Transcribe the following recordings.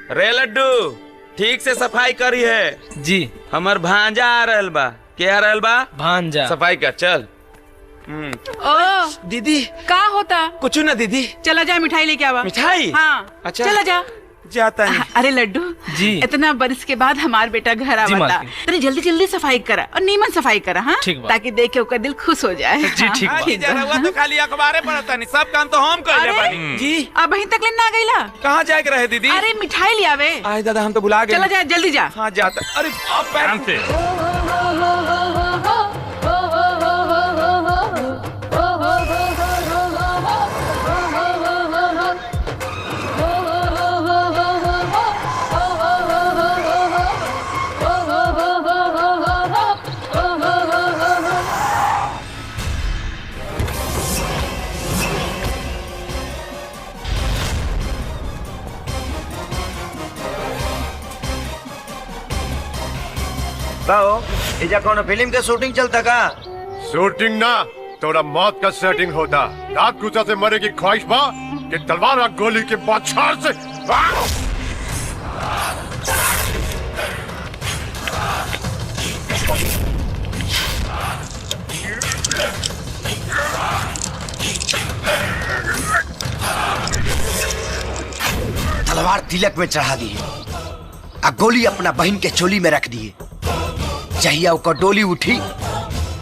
रे लड्डू ठीक से सफाई करी है जी। हमर भांजा आ रहल बा। क्या आ रहल बा? भांजा। सफाई कर चल। ओ दीदी का होता? कुछ ना दीदी। चला जा मिठाई लेके आवा। मिठाई? हाँ अच्छा चला जा। जाता है। अरे लड्डू जी। इतना बरस के बाद हमार बेटा घर आवता, तेरे जल्दी जल्दी सफाई करा और नीमन सफाई करा। हाँ ताकि देख के उसका दिल खुश हो जाए। जी ठीक बा। हुआ तो खाली अखबारे पढ़ता नहीं, सब काम तो हम कर ले बानी। जी अब वहीं तक लेना गईला? कहाँ जाए के रहे दीदी? अरे मिठाई ले आवे। आए दादा हम तो भुला गए। चला जा जल्दी जा। हाँ जाता। अरे इजा कौन फिल्म के शूटिंग चलता का? शूटिंग ना तोरा मौत का सेटिंग होता। रात गुस्सा से मरे की ख्वाहिश बा कि तलवार और गोली के बौछार से तलवार तिलक में चढ़ा दिए और गोली अपना बहन के चोली में रख दिए। चाहिए ओकर डोली उठी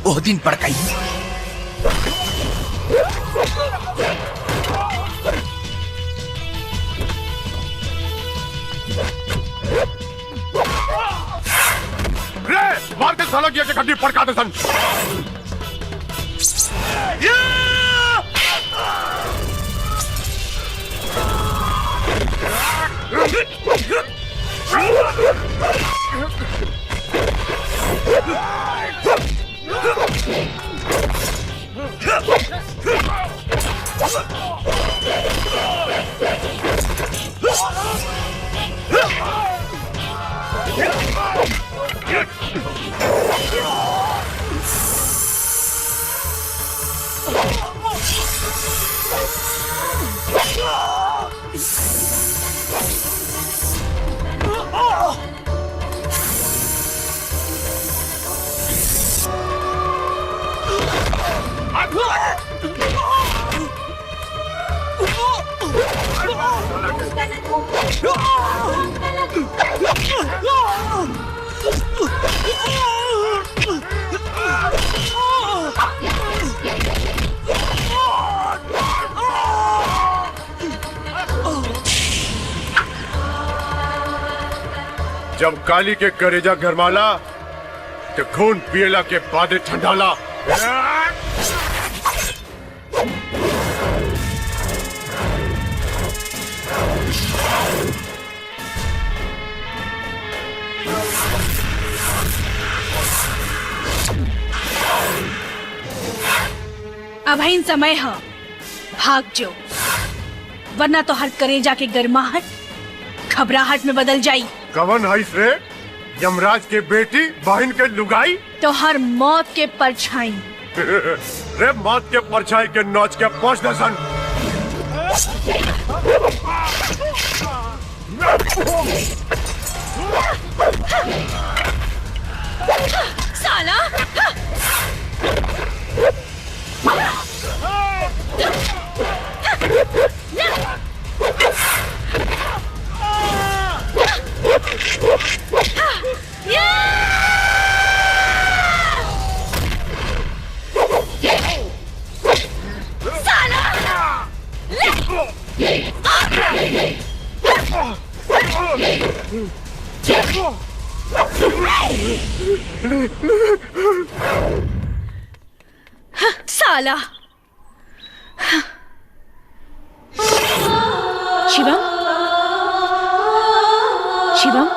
ओह दिन पड़काई। रे मार के साला के खड्डी पड़का दे सन। जब काली के करेजा गरमाला तो खून पियला के बाद ठंडाला। अब इन समय है भाग जो, वरना तो हर करेजा के गर्माहट घबराहट में बदल जाई। कवन है रे? यमराज के बेटी बहन के लुगाई तो हर मौत के परछाई। रे मौत के परछाई के नौच के पहुंच दसन। साला साला शिवम शिवम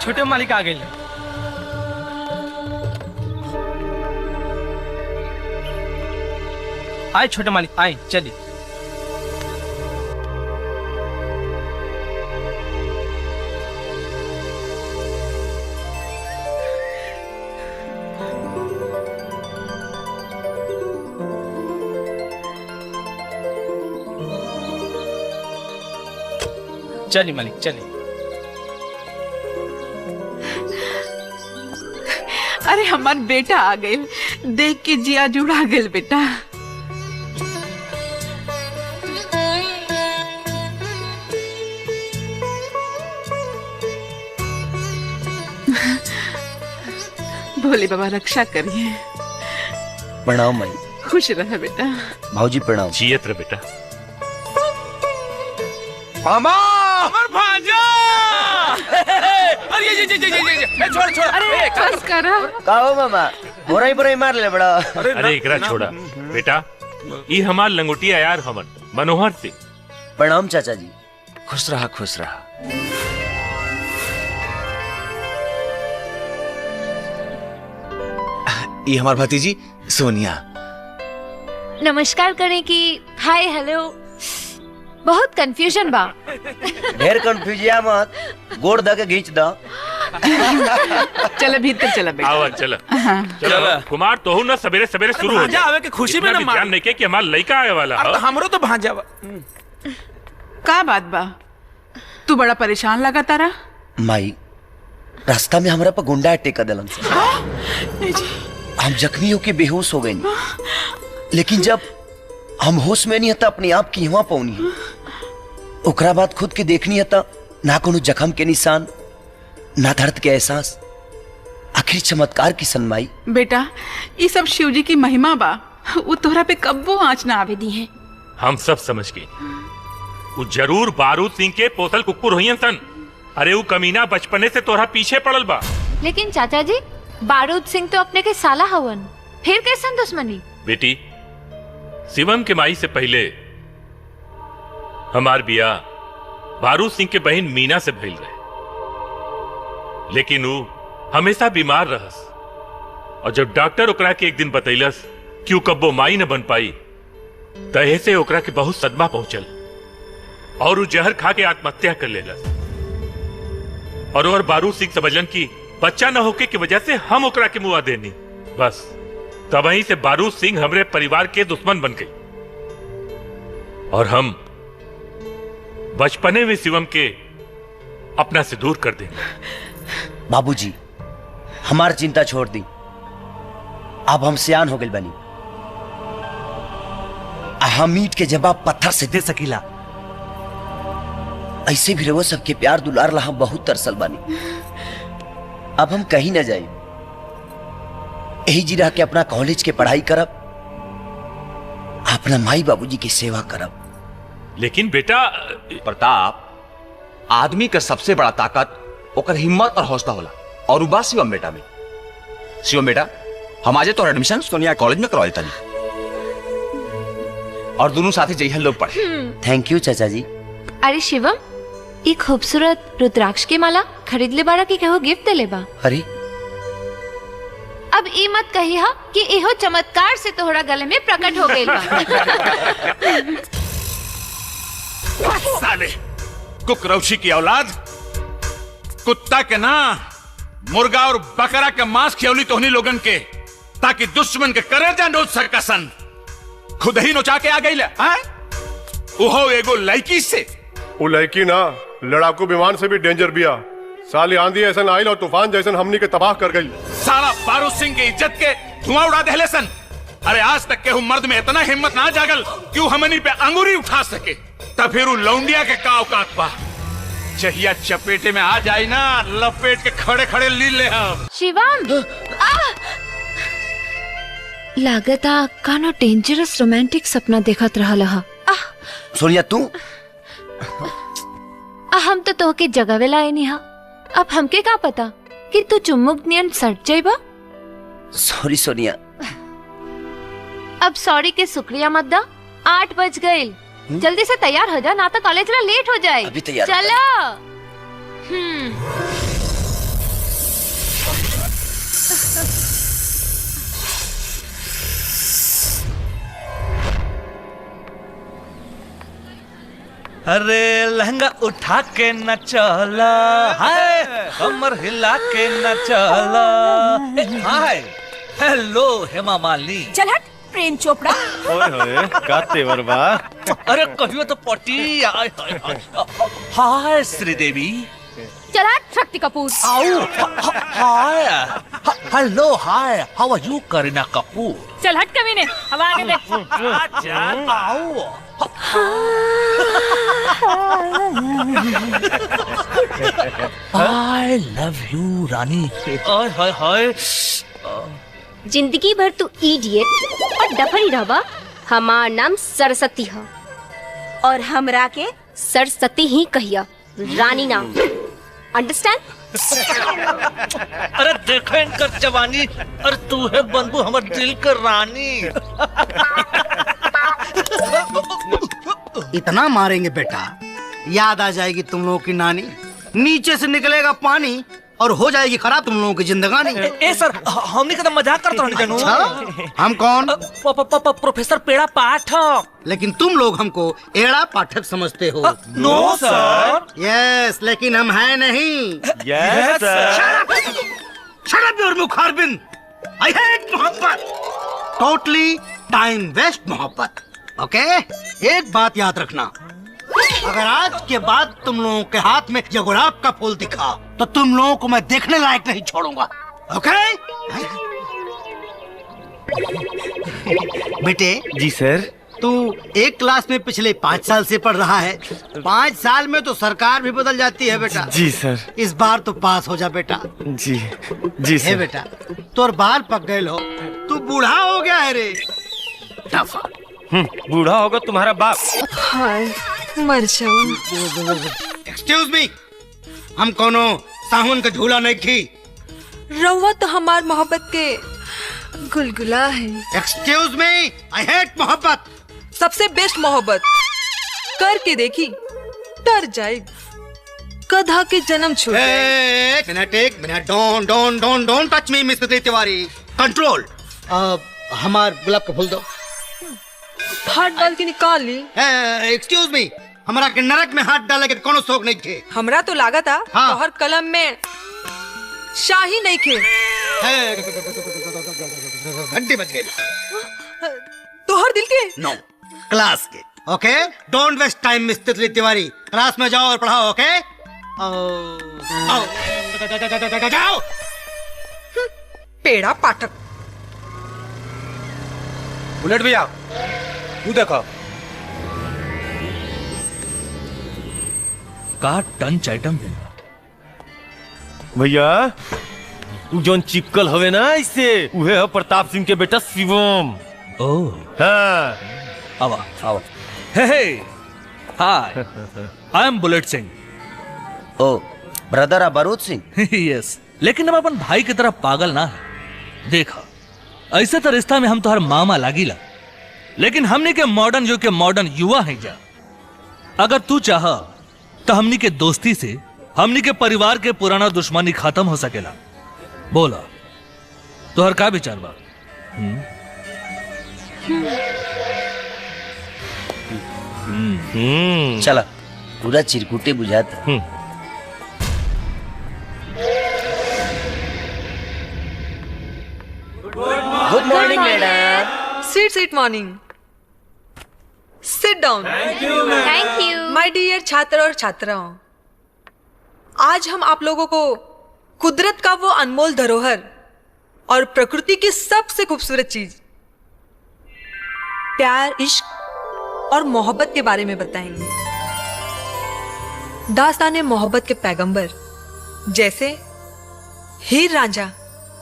छोटे मालिक आ गए। आए छोटे मालिक आए, चलिए। चलिए मालिक चलिए। अरे हमार बेटा आ गए, देख के जिया जुड़ा गए बेटा। भोले बाबा रक्षा करिए। प्रणाम माई। खुश रह बेटा। भाऊजी प्रणाम। जियत रह बेटा। मामा अमर भांजा। अरे ये छोड़ छोड़। अरे बस करा। काहो मामा, बोराई मार ले बड़ा। अरे एकरा छोड़ा बेटा, ई हमार लंगोटिया यार हमन मनोहर सिंह। प्रणाम चाचा जी। खुश रहा खुश रहा। ये हमार भतीजी सोनिया। नमस्कार करें कि हाय हेलो। बहुत कंफ्यूजन बा। ढेर कंफ्यूजिया मत, गोड़ द के घींच द। चल भीतर चला बेटा। आओ चल चलो कुमार, तोहू ना सवेरे सवेरे शुरू हो भांजा आवे के खुशी में ना मार। जान नहीं के कि हमार लड़का आए वाला अब है। तो हमरो तो भांजा बा। का बात बा, तू बड़ा परेशान लगा तारा। माई, रास्ता में हमरा पर गुंडा अटैक दिलन से। हम जख्मी होके बेहोश हो गए, लेकिन जब हम होश में नहीं हता अपने आप की हुआ पौनी है। ओकरा बाद खुद के देखनी हता, ना कोनो जख्म के निशान, ना दर्द के एहसास। आखिर चमत्कार की सनमाई। बेटा ये सब शिव जी की महिमा बा, वो तोहरा पे कब्बो आँच ना आवे दी है। हम सब समझ गए, वो जरूर बारूद सिंह के पोसल कुकुर हुई सन। अरे वो कमीना बचपने से तोहरा पीछे पड़ल बा। लेकिन चाचा जी, बारूद सिंह तो अपने के साला हवन, फिर कैसन दुश्मनी? बेटी, शिवम के माई से पहले हमार बिया बारूद सिंह के बहन मीना से भइल रहे, लेकिन वो हमेशा बीमार रहस। और जब डॉक्टर ओकरा के एक दिन बतैलस कि वो कब्बो माई न बन पाई, तहे से ओकरा के बहुत सदमा पहुंचल और वो जहर खा के आत्महत्या कर लेलस। और बारूद सिंह समझलन कि बच्चा न होके की वजह से हम ओकरा के मुआ देनी। बस तबही से बारूद सिंह हमरे परिवार के दुश्मन बन गई और हम बचपने में शिवम के अपना से दूर कर देंगे। बाबूजी, हमार चिंता छोड़ दी। अब हम सियान हो गए बनी। हम ईंट के जवाब पत्थर से दे सकीला। ऐसे भी रहो सबके प्यार दुलार ला हम बहुत तरसल बनी। अब हम कहीं ना जाए, यही जी रह के अपना कॉलेज के पढ़ाई करब, अपना माई बाबूजी की सेवा करब। लेकिन बेटा प्रताप, आदमी का सबसे बड़ा ताकत ओकर हिम्मत और हौसला होला, और बा शिवम बेटा में। शिवम बेटा, हम आज तो एडमिशन सोनिया कॉलेज में करवा देता नहीं, और दोनों साथ ही जइहन लोग पढ़े। थैंक यू चाचा जी। अरे शिवम, ये खूबसूरत रुद्राक्ष के माला खरीद ले बारा कि कहो गिफ्ट दे ले बा? अरे अब ई मत कही हा कि इहो चमत्कार से तोहरा गले में प्रकट हो गइल बा। साले कुकरौशी की औलाद, कुत्ता के ना मुर्गा और बकरा के मांस खियौली तोहनी लोगन के, ताकि दुश्मन के करेजा नोच सकसन। खुद ही नोचा के आ गई ले। ओहो एगो लड़की से। वो लड़की ना लड़ाकू विमान से भी डेंजर बिया। साली आंधी ऐसा आइल और तूफान जैसन हमनी के तबाह कर गई। साला बारूद सिंह की इज्जत के धुआं उड़ा देले सन। अरे आज तक के मर्द में इतना हिम्मत ना जागल कि वो हमनी पे अंगूरी उठा सके, तब फिर वो लौंडिया के का औकात बा। चहिया चपेटे में आ जाए ना, लपेट के खड़े खड़े ली ले हम। शिवम, लागता कानो डेंजरस रोमांटिक सपना देखत रहल हा। सोनिया तू? हम तो तोहके जगावेला आए नहीं हा। अब हमके का पता कि तू चुम्मुक नियन सट जाइबा। सॉरी सोनिया। अब सॉरी के शुक्रिया मत दा। 8 बज गए, जल्दी से तैयार हो जा, ना तो कॉलेज में लेट हो जाए। अभी तैयार। चलो। अरे लहंगा उठा के न चला, हाय कमर हिला के न चला। Hi hello Hema Malini. चल हट प्रेम चोपड़ा। ओए होए का तेवर बा। अरे कहियो तो पटी। हाय श्रीदेवी। चला शक्ति कपूर। आओ hi hello hi how are you Kareena Kapoor. चल हट कमीने, हवा आगे दे। आओ आई लव यू रानी। हाय हाय हाय। जिंदगी भर तू इडियट और डफरी रहबा। हमार नाम सरस्वती है और हमरा के सरस्वती ही कहिया, रानी नाम। अंडरस्टैंड? अरे देखो इनकर जवानी, अरे तू है बंधु हमर दिल का रानी। इतना मारेंगे बेटा, याद आ जाएगी तुम लोगों की नानी। नीचे से निकलेगा पानी और हो जाएगी खराब तुम लोगों की जिंदगानी। ए सर, हमने कदम मजाक करते हैं जानू। अच्छा? हम कौन? प्रोफेसर पेड़ा पाठक। लेकिन तुम लोग हमको एड़ा पाठक समझते हो। नो सर। यस, लेकिन हम हैं नहीं। Yes sir. Shut up your मुखारबिन। आई हेट मोहब्बत, टोटली टाइम वेस्ट मोहब्बत। ओके, एक बात याद रखना, अगर आज के बाद तुम लोगों के हाथ में ये गुलाब का फूल दिखा तो तुम लोगों को मैं देखने लायक नहीं छोड़ूंगा। ओके? बेटे। जी सर। तू एक क्लास में पिछले 5 साल से पढ़ रहा है। 5 साल में तो सरकार भी बदल जाती है बेटा। जी सर। इस बार तो पास हो जा बेटा। जी जी सर। बेटा, तोर बाल पक गए हो, तू बूढ़ा हो गया है रे। टफा। बूढ़ा होगा तुम्हारा बाप। हाय मर जाओ। एक्सक्यूज मी, हम कोनो साहुन का झूला नहीं खी। रउआ तो हमार मोहब्बत के गुलगुला है। एक्सक्यूज मी, आई हेट मोहब्बत। सबसे बेस्ट मोहब्बत करके देखी, डर जाए गधा के जन्म छूट। एक minute, don't touch me mister Tiwari. Control. हमार गुलाब का फूल दो। हाथ डाल के निकाल ली। एक्सक्यूज मी, हमारा के नरक में हाथ डाले के कोनो शौक नहीं थे। हमरा तो लागा था हाँ। तोहर कलम में शाही नहीं खे। घंटी बज गई। तोहर दिल के? नो, क्लास के। Okay, don't waste time mister Tiwari. Class में जाओ और पढ़ाओ। ओके? जाओ। पेड़ा पाठक। बुलेट भैया तू देखो। का टंच आइटम है भैया, तू जोन चिपकल हवे ना इससे उहे है प्रताप सिंह के बेटा शिवम। ओह हाँ। आवा आवा। Hey hi, I am Bullet Singh. Oh brother आ बारूद सिंह। यस, लेकिन हम अपन भाई की तरह पागल ना है। देखा, ऐसे तो रिश्ता में हम तो हर मामा लागिला, लेकिन हमने के मॉडर्न युग के मॉडर्न युवा हैं जा। अगर तू चाह तो हमनी के दोस्ती से हमनी के परिवार के पुराना दुश्मनी खत्म हो सकेला। बोला तो हर का विचार बा? चला, पूरा चिरकुटे बुझाता। Good morning madam. Sit morning. Sit down. Thank you. My dear छात्र और छात्राओं, आज हम आप लोगों को कुदरत का वो अनमोल धरोहर और प्रकृति की सबसे खूबसूरत चीज प्यार, इश्क और मोहब्बत के बारे में बताएंगे। दास्ताने मोहब्बत के पैगंबर जैसे हीर रांझा,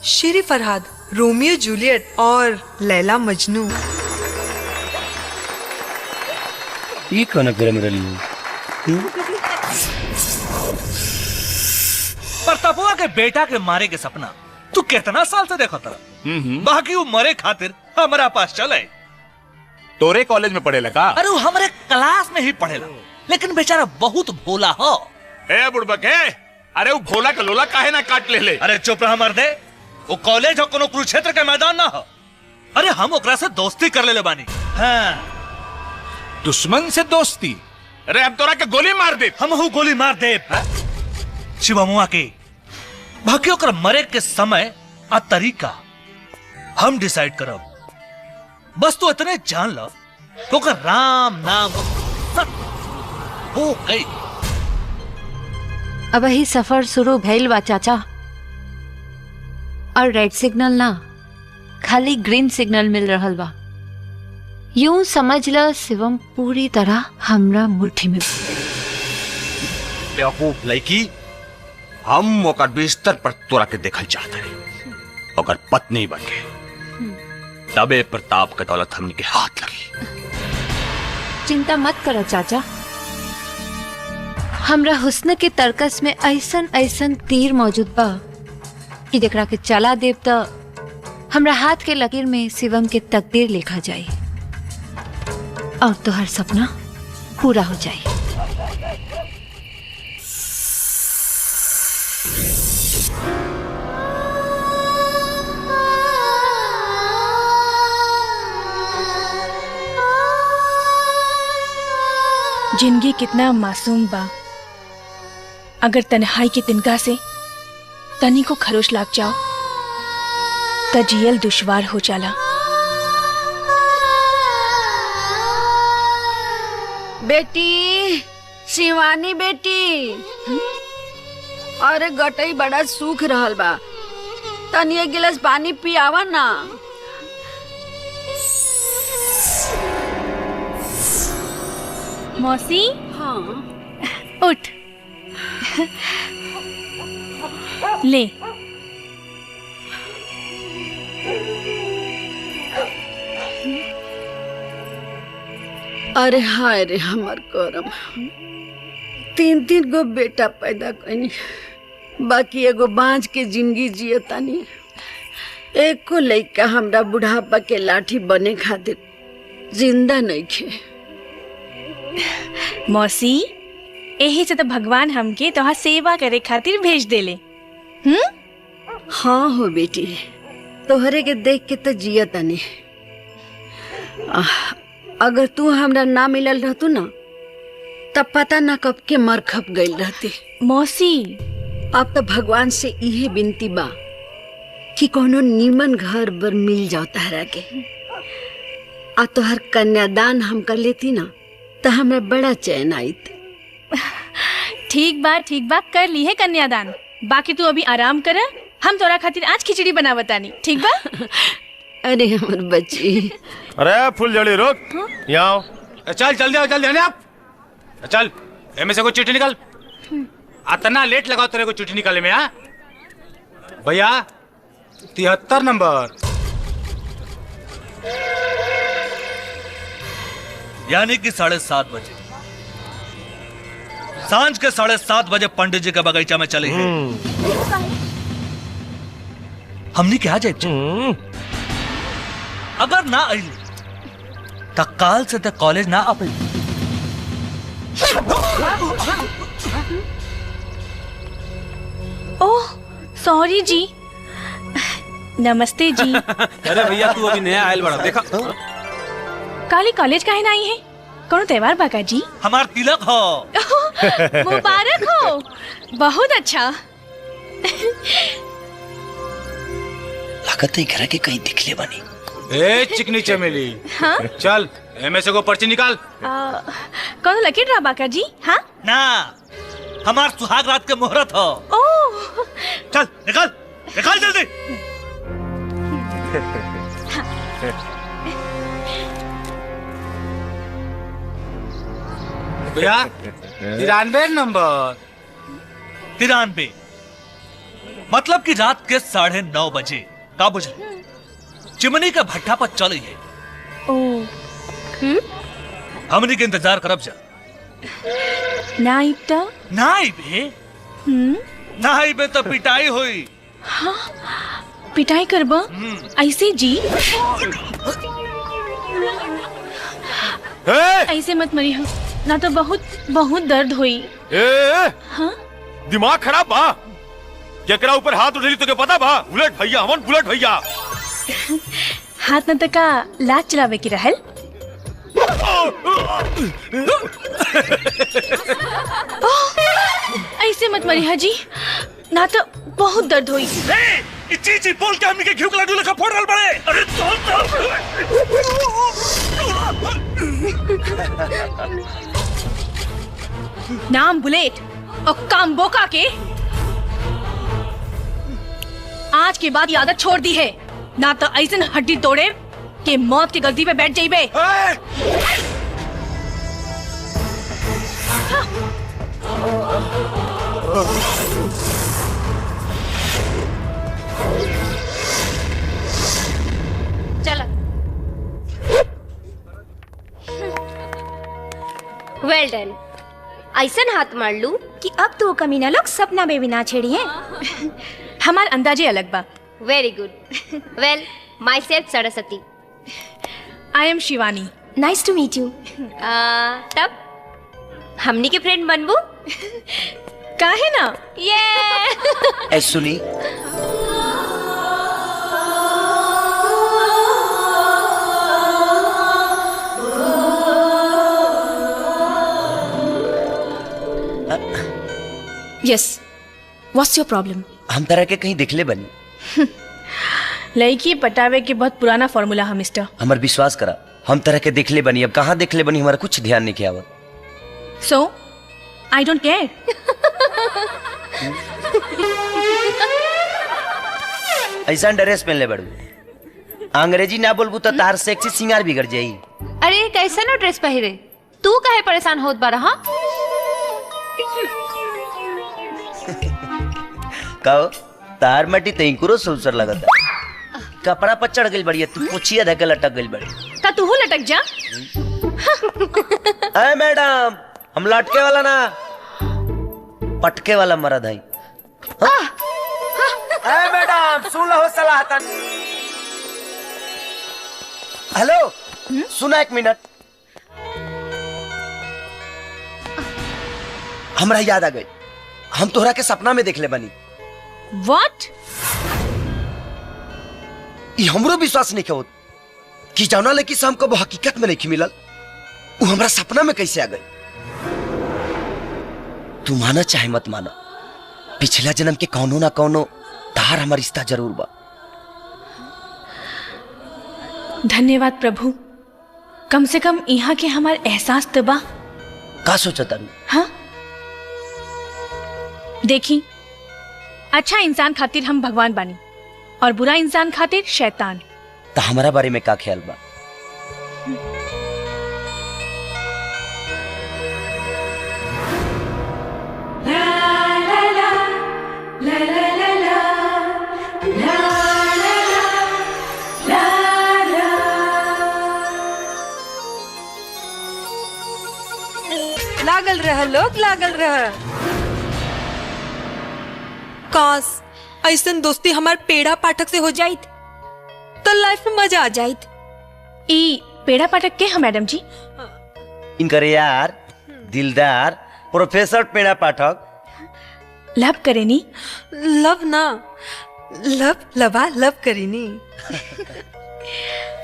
शेर फरहाद, रोमियो जूलियट और लैला मजनू। ये कौन गरम रही? प्रतापुआ के बेटा के मारे के सपना तू कितना साल से देखा था? बाकी वो मरे खातिर हमारा पास चले। तोरे कॉलेज में पढ़े लगा? अरे वो हमारे क्लास में ही पढ़ेला, लेकिन बेचारा बहुत भोला हो। ए बुड़बके, अरे वो भोला का लोला काहे ना काट ले। अरे चुप रहा मर्दे, वो कॉलेज हो कोनो कुरुक्षेत्र का मैदान ना हो। अरे हम ओकरा से दोस्ती कर ले बानी। हाँ। दुश्मन से दोस्ती? अरे अब तोरा के गोली मार दे। हम हूँ गोली मार दे शिवमुआ के बाकी ओकर मरे के समय आ तरीका हम डिसाइड करब। बस तू इतने जान लो तो ओकर राम नाम हो गई। अब ही सफर शुरू भइल बा चाचा, और रेड सिग्नल ना खाली ग्रीन सिग्नल मिल रहल बा। यूं समझ ल शिवम पूरी तरह हमरा मुट्ठी में। बेवकूफ लड़की, हम ओकर बिस्तर पर तोरा के देखल चाहते रहे, ओकर पत्नी बन के। तबे प्रताप के दौलत हमनी के हाथ लगी। चिंता मत करो चाचा, हमरा हुस्न के तर्कस में ऐसन ऐसन तीर मौजूद बा कि जेकरा के चला देव तो हमरा हाथ के लकीर में शिवम के तकदीर लिखा जाए और तो हर सपना पूरा हो जाए। जिंदगी कितना मासूम बा, अगर तन्हाई की तिनका से तनी को खरोश लाग जाओ तो जियल दुश्वार हो जाला। बेटी, शिवानी बेटी, अरे गटई बड़ा सूख रहल बा, तनी एक गिलास पानी पियावा ना। मौसी, हाँ उठ ले। अरे हाय रे हमर करम, 3 गो बेटा पैदा कनी, बाकी एगो बांझ के जिंदगी जियतानी। एको लइका हमरा बुढ़ापा के लाठी बने खातिर जिंदा नइखे। मौसी, यही से तो भगवान हमके तोहार सेवा करे खातिर भेज देले। हाँ हो बेटी, तोहरे के देख के तो जियतानी। अगर तू हमरा ना मिलल रहतू ना तब पता ना कब के मर खप गई रहती। मौसी, अब तो भगवान से इहे विनती बा कि कोनो नीमन घर बर मिल जाओ तहरा के। आ तोहर कन्यादान हम कर लेती ना तो हमरा बड़ा चैन आईत। ठीक बा कर ली है कन्यादान। बाकी तू अभी आराम कर, हम तोरा खातिर आज खिचड़ी बना बतानी। ठीक बा? अरे हमर बच्ची। अरे फुलझड़ी रुक, यहाँ आओ। चल जल्दी आप चल, एमे से कोई चिट्ठी निकल। इतना लेट लगाओ तेरे को चिट्ठी निकालने में। हाँ भैया, 73 नंबर। यानी कि 7:30 बजे, सांझ के 7:30 बजे पंडित जी के बगीचा में चले हैं। हमने क्या जाए अगर ना आई तो काल से तक कॉलेज ना आ पाई। ओह सॉरी जी। नमस्ते जी। अरे भैया, तू अभी नया आयल बड़ा, देखा काली कॉलेज काहे ना आई है? कौन त्योहार बाका जी? हमार तिलक हो। मुबारक हो, बहुत अच्छा। लागत है घर के कहीं दिखले बनी। ए चिकनी चमेली, हाँ? चल एमे से को पर्ची निकाल। कौन लकीर रहा बाका जी? हाँ ना, हमार सुहाग रात के मुहूर्त हो। ओह चल निकाल जल्दी। भैया 93 नंबर। 93 मतलब कि रात के 9:30 बजे का बुझे चिमनी के भट्ठा पर चली है। हमनी के इंतजार करब जा। नाइबे तो पिटाई हुई। हाँ, पिटाई करबा ऐसे जी? ऐसे मत मरी हो ना, तो बहुत दर्द हुई। हाँ? दिमाग खराब बा? केकरा ऊपर हाथ उठेली तो के पता बा? बुलेट भैया, हमन बुलेट भैया। हाथ न तका लात चलावे की रहल। ऐसे मत मरिया जी, ना तो बहुत दर्द हुई। चीची बोल के हमनी के घिउ के लड्डू लेखा फोड़ रहल बड़े। अरे नाम बुलेट और काम बोका के आज के बाद आदत छोड़ दी है, ना तो ऐसन हड्डी तोड़े कि मौत की गलती पे बैठ जाइबे। चलो। वेल डन। ऐसन हाथ मार लू कि अब तो कमीना लोग सपना में भी ना छेड़िए। हमार अंदाजे अलग बा। Very good. Well, myself Saraswati. I am Shivani. Nice to meet you. तब हमनी के फ्रेंड बनबू? काहे ना? ये सुनी, यस, व्हाट्स योर प्रॉब्लम? हम तरह के कहीं दिखले बनी। लड़की पटावे के बहुत पुराना फॉर्मूला है मिस्टर। हमार विश्वास करा, हम तरह के दिखले बनी। अब कहाँ दिखले बनी हमारा कुछ ध्यान नहीं किया। सो आई डोंट केयर। ऐसा ड्रेस पहन ले बड़ू, अंग्रेजी ना बोलबू तो तार सेक्सी सिंगार बिगड़ जाई। अरे कैसा ना ड्रेस पहिरे, तू काहे परेशान होत बारा? हाँ कहो तार मटी तैंकुरो सुलसर लगता, कपड़ा पर चढ़ गई बड़ी, तू पूछिए धके लटक गई बड़ी। का तू लटक जा। अरे मैडम, हम लटके वाला ना, पटके वाला मरद है। अरे मैडम सुन लो सलाह तन। हेलो, सुना एक मिनट, हमरा याद आ गई, हम तोहरा के सपना में देख ले बनी। What? ये हमरो विश्वास नहीं होत कि जौना लड़की से हमको वो हकीकत में नहीं मिलल, वो हमरा सपना में कैसे आ गई। तू माना चाहे मत माना, पिछला जन्म के कौनो ना कौनो तार हमारा रिश्ता जरूर बा। धन्यवाद प्रभु, कम से कम यहाँ के हमारे एहसास तो बा। का सोचता रू? हाँ देखी, अच्छा इंसान खातिर हम भगवान बानी और बुरा इंसान खातिर शैतान। तो हमारा बारे में का ख्याल बा? लागल रह लोग, लागल रह। काश ऐसन दोस्ती हमार पेड़ा पाठक से हो जाइत तो लाइफ में मजा आ जाइत। ई पेड़ा पाठक के हैं मैडम जी? इनकर यार दिलदार प्रोफेसर पेड़ा पाठक। लव करेनी? लव ना, लव करेनी।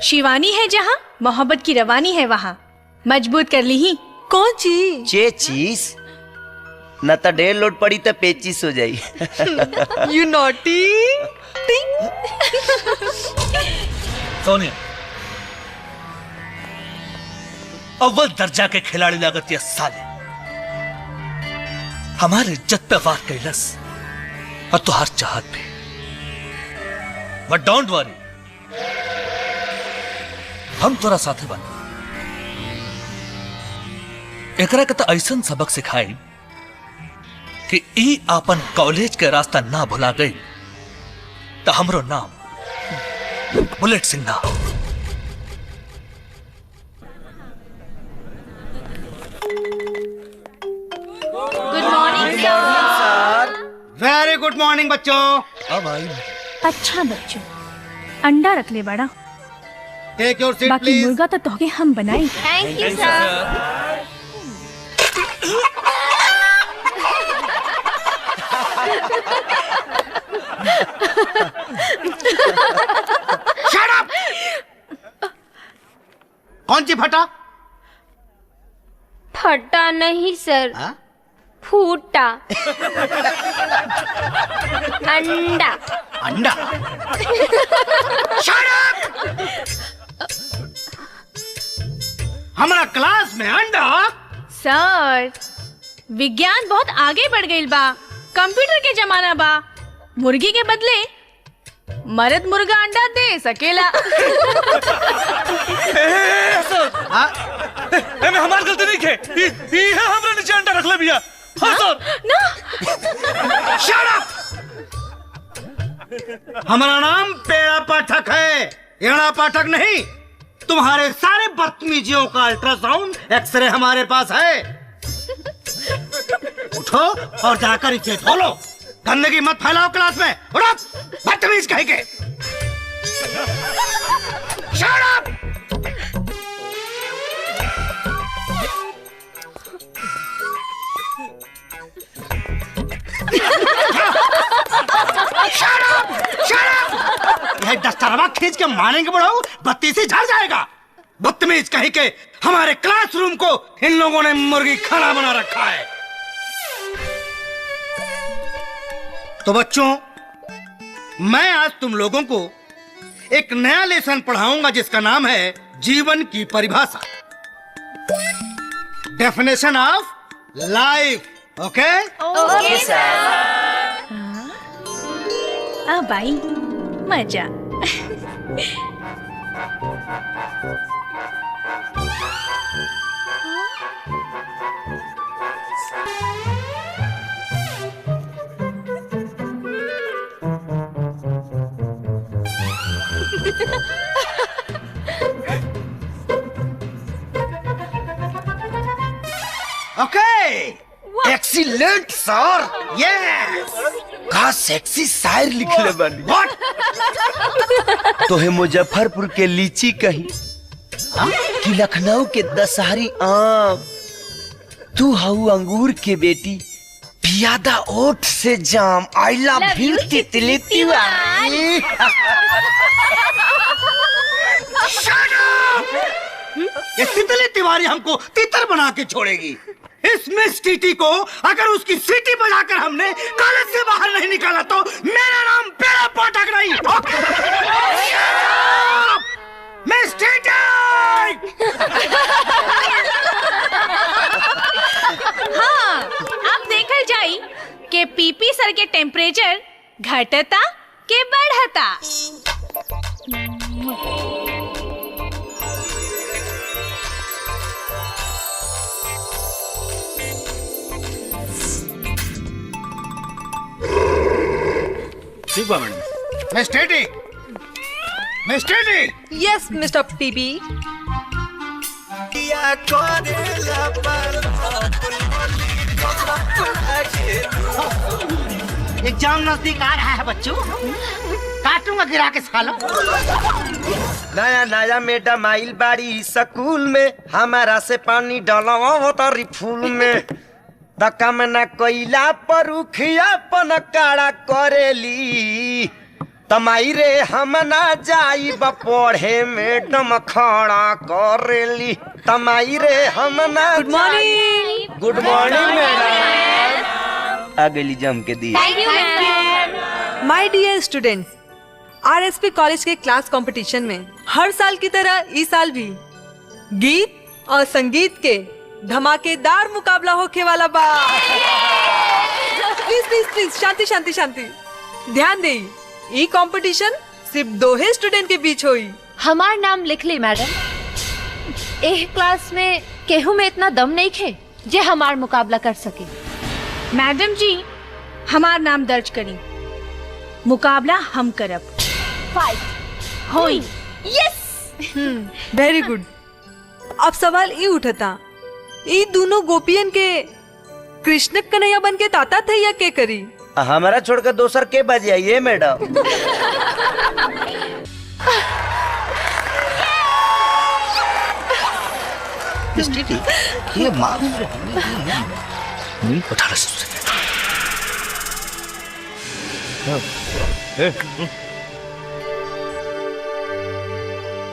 शिवानी है जहाँ मोहब्बत की रवानी है वहाँ, मजबूत कर ली ही। कौन चीज? चे चीज न तो ढेर लोड पड़ी तो पेचिस हो जाई। You naughty. सोनिया, अव्वल दर्जा के खिलाड़ी लागत ये साले हमारे इज्जत पे वार कैलस और तुहार चाहत पे। बट डोंट वरी, हम तोरा साथे बन एकरा के तो ऐसन सबक सिखाई कि ई आपन कॉलेज के रास्ता ना भुला गई तो हमरो नाम बुलेट सिंह ना। गुड मॉर्निंग सर। वेरी गुड मॉर्निंग बच्चों। अब आई अच्छा बच्चों, अंडा रख ले बड़ा, टेक योर सीट बाकी प्लीज। मुर्गा तो तोहके हम बनाई। थैंक यू सर। कौन सी फटा? फटा नहीं सर, फूटा। अंडा। अंडा। हमारा क्लास में अंडा। सर, विज्ञान बहुत आगे बढ़ गई बा, कंप्यूटर के जमाना बा। मुर्गी के बदले मर्द मुर्गा अंडा दे सकेला। एमे हमार गलती नहीं है। ये हमरा नीचे अंडा रख ले भैया। हाँ सर। ना। Shut up. हमारा नाम पेड़ा पाठक है, एड़ा पाठक नहीं। तुम्हारे सारे बदतमीजियों का अल्ट्रासाउंड एक्सरे हमारे पास है। उठो और जाकर इसे धो लो। गंदगी मत फैलाओ क्लास में। उठो, बदतमीज कहीं के। Shut up. Shut up, shut up. यह दस्तारवा खींच के मारेंगे बढ़ाओ, बत्ती से झड़ जाएगा। बदतमीज कहीं के। हमारे क्लासरूम को इन लोगों ने मुर्गी खाना बना रखा है। तो बच्चों, मैं आज तुम लोगों को एक नया लेसन पढ़ाऊंगा जिसका नाम है जीवन की परिभाषा, डेफिनेशन ऑफ लाइफ। ओके ओके सर। अब आई मजा। ओके, एक्सीलेंट सर। यस। का सेक्सी शायर लिखले बानी। तो है मुजफ्फरपुर के लीची कही कि लखनऊ के दशहरी आम। तू हऊ अंगूर के बेटी, पियादा ओठ से जाम। आई लव यू तितली तिवारी। ये तितली तिवारी हमको तितर बना के छोड़ेगी। इस मिस टीटी को अगर उसकी सीटी बजाकर हमने कॉलेज से बाहर नहीं निकाला तो मेरा नाम पेड़ा पाठक नहीं। Miss TT. हाँ, अब देखल जाई कि पीपी सर के टेम्परेचर घटता के बढ़ता। ठीक बा madam. Miss TT, miss TT. Yes mister पीपी। एग्जाम नजदीक आ रहा है बच्चों, काटूंगा गिरा के सालों। नया नया मैडम आइल बाड़ी स्कूल में, हमारा से पानी डालवा तारी फूल में। दका में न कोइला पर उखिया पन काड़ा करेली। तमाई रे हम ना जाइब पढ़े मैडम खड़ा करेली। तमाई रे हम ना। Good morning. Good morning madam. आ गई जम के दी। माय डियर स्टूडेंट्स, आरएसपी कॉलेज के क्लास कंपटीशन में हर साल की तरह इस साल भी गीत और संगीत के धमाकेदार मुकाबला होके वाला बा। प्लीज प्लीज प्लीज शांति शांति शांति। ध्यान दे, ये कंपटीशन सिर्फ 2 ही स्टूडेंट के बीच होई। हमार नाम लिख ली मैडम। एह क्लास में केहू में इतना दम नहीं खे जे हमार मुकाबला कर सके। मैडम जी, हमार नाम दर्ज करी, मुकाबला हम करब। फाइट होई। यस। Very good. अब सवाल ये उठता, ये दोनों गोपियन के कृष्ण कन्हैया बन के ताता थे या के करी? हमारा छोड़कर दोसर के बजाइए मैडम। ये माँ उठा लो सबसे।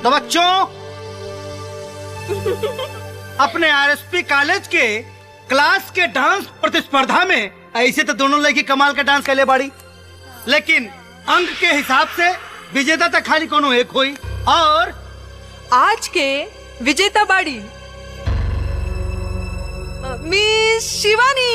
तो बच्चों, अपने आरएसपी कॉलेज के क्लास के डांस प्रतिस्पर्धा में ऐसे तो दोनों लड़की कमाल का डांस कर बाड़ी, लेकिन अंक के हिसाब से विजेता तक खाली कोनो एक हुई। और आज के विजेता बाड़ी मिस शिवानी।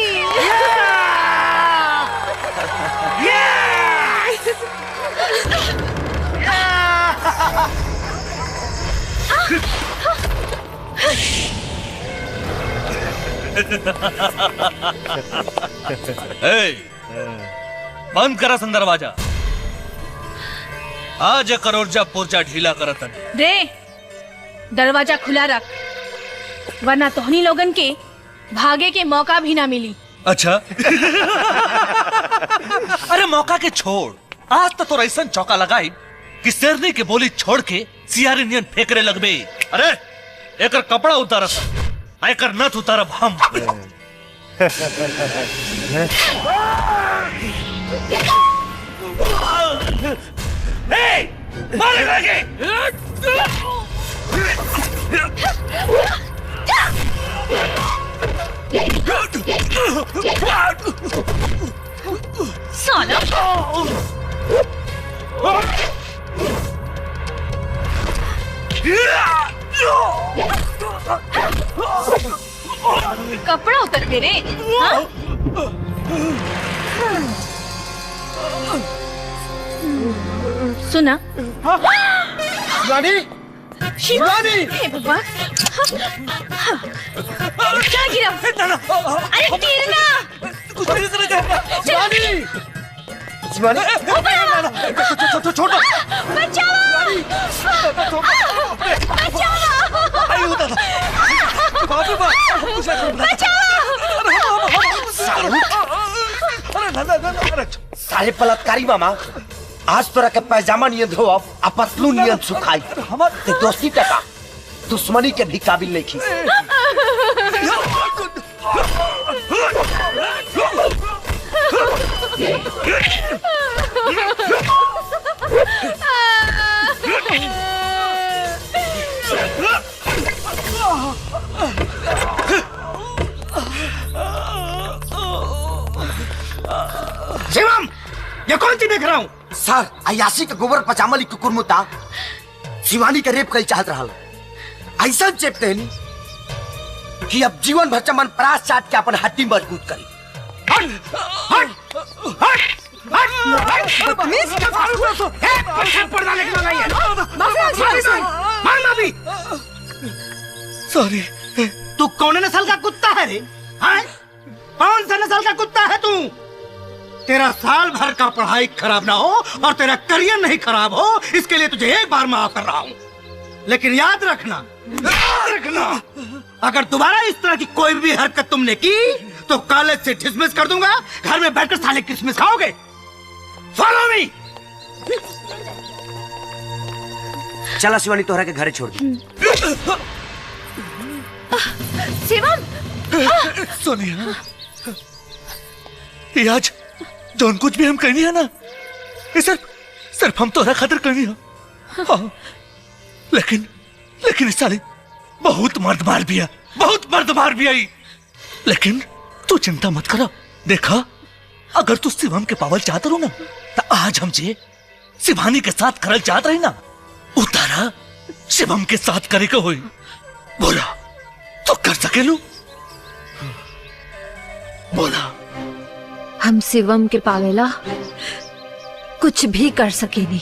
बंद करा सन दरवाजा। आज करोड़जा पुर्जा ढीला करत रे दरवाजा खुला रख, वरना तोहनी लोगन के भागे के मौका भी ना मिली। अच्छा अरे मौका के छोड़, आज तो ऐसा चौका लगाई कि शेरनी के बोली छोड़ के सियारी नियन फेंकरे लगबे। अरे एकर कपड़ा उतारस, एकर नथ उतारब हम। मारे लगे। साला कपड़ा उतर के रे। हाँ? सुना शिवानी, शिवानी, हे बाबा क्या गिरा? अरे गिरना। शिवानी, शिवानी, छोड़ो, बचाओ, साले बलात्कारी मामा, आज तोरा के पैजामा नियन धोब आ पतलून नियन सुखाई। ते दोस्ती टका दुश्मनी के भी काबिल नहीं खी। शिवम, ये कौन सी देख रहा हूँ? सर, अयासी के गोबर पचामली कुकुर मुता शिवानी के रेप कई चाहत रहा। ऐसा चेप देनी कि अब जीवन भर चमन प्रास चाट के अपन हड्डी मजबूत करी। सॉरी। तू कौन नस्ल का कुत्ता है रे? कौन सा नस्ल का कुत्ता है तू? तेरा साल भर का पढ़ाई खराब ना हो और तेरा करियर नहीं खराब हो, इसके लिए तुझे एक बार माफ कर रहा हूँ। लेकिन याद रखना, अगर दोबारा इस तरह की कोई भी हरकत तुमने की तो कॉलेज से डिसमिस कर दूंगा। घर में बैठकर साले किसमिस खाओगे। Follow me. चला शिवानी, तोहरा के घरे छोड़ दी। शिवम, सोनिया, ये आज जौन कुछ भी हम करनी है ना, ये सिर्फ हम तोहरा खातिर करनी है। हाँ, लेकिन इस साले बहुत मर्द मार भी है, बहुत मर्द मार भी आई। लेकिन तू चिंता मत करो, देखा अगर तू शिवम के पावल चाहता रहो ना, तो आज हम जे शिवानी के साथ करल चाहत रही ना, उतारा शिवम के साथ करे को हुई। बोला तो कर सकेलू? बोला हम शिवम के पावेला कुछ भी कर सकेनी।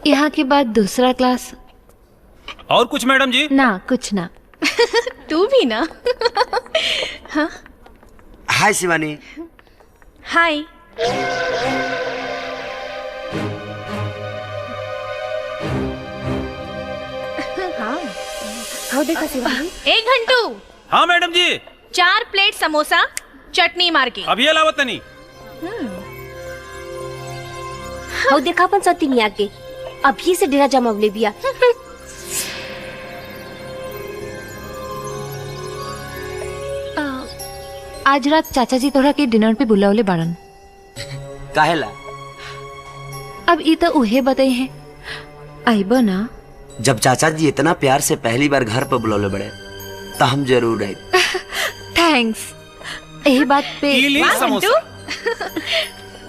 यहाँ के बाद दूसरा क्लास। और कुछ मैडम जी? ना, कुछ ना। तू भी ना। हाँ? हाय शिवानी। हाय। हाँ देखा शिवानी। एक घंटू। हाँ मैडम जी। 4 प्लेट समोसा चटनी मार के। अभी अलावत नहीं। हाँ देखा अपन सती नहीं आगे, अभी से डेरा जमावले बिया। आज रात चाचा जी तोरा के डिनर पे बुलावले बाड़न। काहेला? अब ई तो उहे बताई है, आइबो ना? जब चाचा जी इतना प्यार से पहली बार घर पर बुलौले बड़े तो हम जरूर आए। थैंक्स। यही बात पे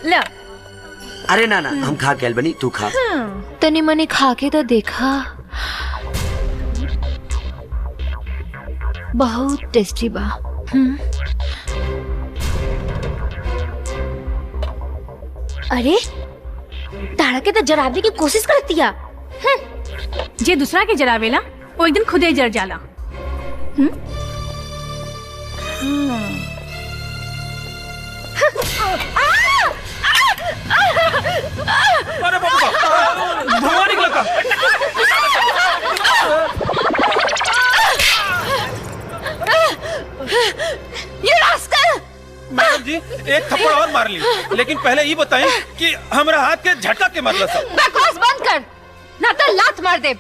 ला। अरे ना हम खा के बनी, तू खा। तनी मनी खा के तो देखा, बहुत टेस्टी बा। अरे तारा के तो जराबे की कोशिश करती है। जे दूसरा के जरावेला वो एक दिन खुदे जर जाला। अरे बाबा, धुआं निकला था। ये रास्कल! मैडम जी एक थप्पड़ और मार ली, लेकिन पहले ये बताएं कि हमारा हाथ के झटका के मतलब सब। बकवास बंद कर, ना तो लात मार दे।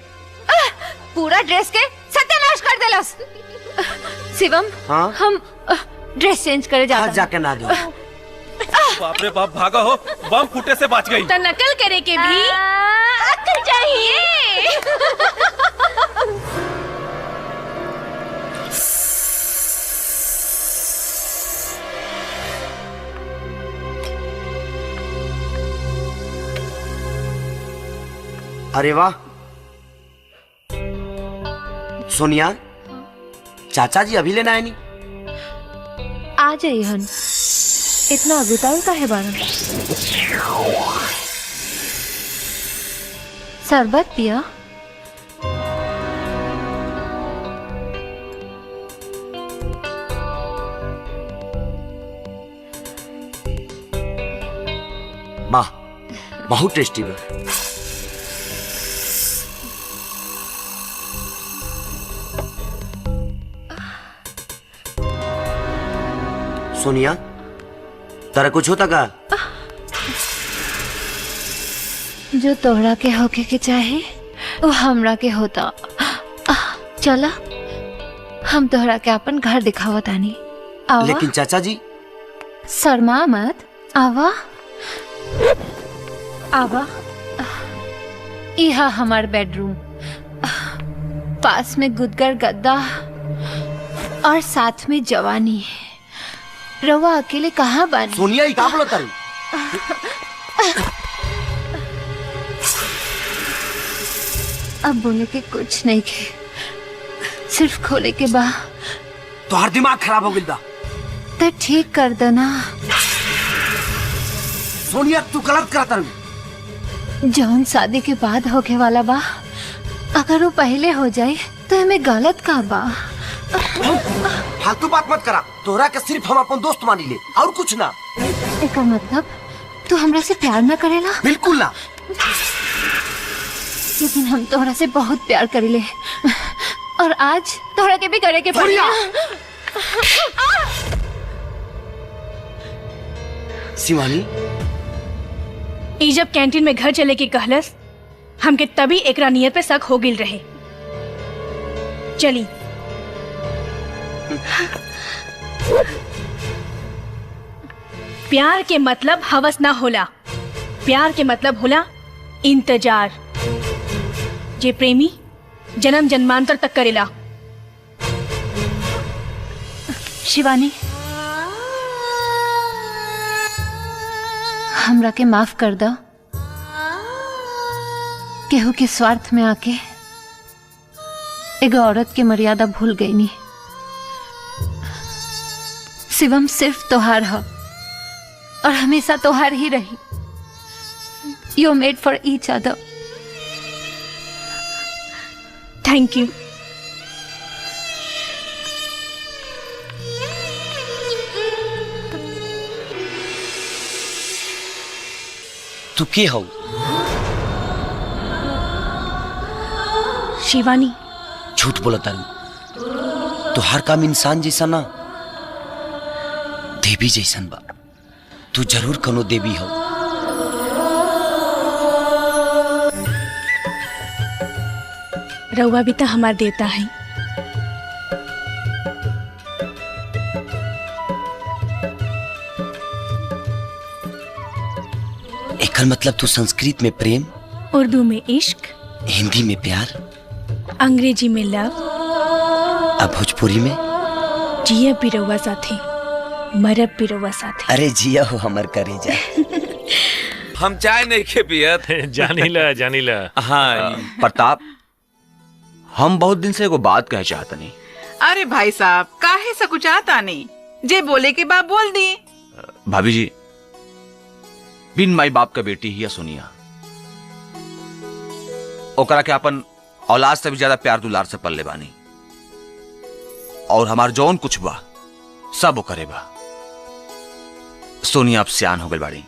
पूरा ड्रेस के सत्यानाश कर देलस। शिवम, हाँ? हम ड्रेस चेंज करे जाते हैं। जाके ना दो। बाप रे बाप, भागा हो, बम फूटे से बच गई। तो नकल करे के भी अक्ल चाहिए। अरे वाह सोनिया, चाचा जी अभी लेना है नहीं? आ जाइए हन, इतना अगुताई का है बारन। शरबत पिया। वाह, बहुत टेस्टी बा। सोनिया, तारा कुछ होता का? जो तोहरा के होके के चाहे वो हमरा के होता। चला हम तोहरा के अपन घर दिखावा तानी। आवा। लेकिन चाचा जी। शर्मा मत, आवा आवा। यह हमार बेडरूम, पास में गुदगर गद्दा और साथ में जवानी। रवा अकेले कहाँ बानी? सोनिया ही का बोला तारी? अब बोले के कुछ नहीं के, सिर्फ खोले के बा। तोहर दिमाग खराब हो गई बा। तो ठीक कर देना। सोनिया तू गलत करता रही। जौन शादी के बाद होके वाला बा, अगर वो पहले हो जाए तो हमें गलत का बा। फालतू बात मत करा। तोहरा के सिर्फ हम अपन दोस्त मानी ले और कुछ ना। एकर मतलब तू हमरा से प्यार ना करेला? बिल्कुल ना। लेकिन हम तोहरा से बहुत प्यार करेले और आज तोहरा के भी करे के पड़ी। शिवानी, ई जब कैंटीन में घर चले के कहलस, हमके तभी एकरा नियत पे शक हो गिल रहे। चली। प्यार के मतलब हवस ना होला, प्यार के मतलब होला इंतजार, जे प्रेमी जन्म जन्मांतर तक करेला। शिवानी, हमरा के माफ कर दो। केहू के स्वार्थ में आके एगो औरत के मर्यादा भूल गई नी। शिवम सिर्फ तोहार है और हमेशा तोहार ही रही। You made for each other. Thank you. तू के हो? शिवानी। झूठ बोला तारू। तो हर काम इंसान जैसा ना, देवी जैसन बा। तू जरूर कोनो देवी हो। रउआ भी तो हमार देवता है। एकर मतलब तू संस्कृत में प्रेम, उर्दू में इश्क, हिंदी में प्यार, अंग्रेजी में लव, अब भोजपुरी में जिया पिरौवा साथे, मरब पिरौवा साथे। अरे जिया हो हमर करेजा। हम चाय नहीं खे पियत। जानीला। हाँ प्रताप, हम बहुत दिन से एगो बात कहे चाहत नहीं। अरे भाई साहब, काहे सकुचाता नहीं, जे बोले के बाप बोल दी। भाभी जी, बिन माई बाप का बेटी ही सोनिया, ओकरा के अपन औलाद से भी ज्यादा प्यार दुलार से पल्ले बानी, और हमार जौन कुछ बा सब ओकरे बा। सोनिया अब सियान हो गई बाड़ी,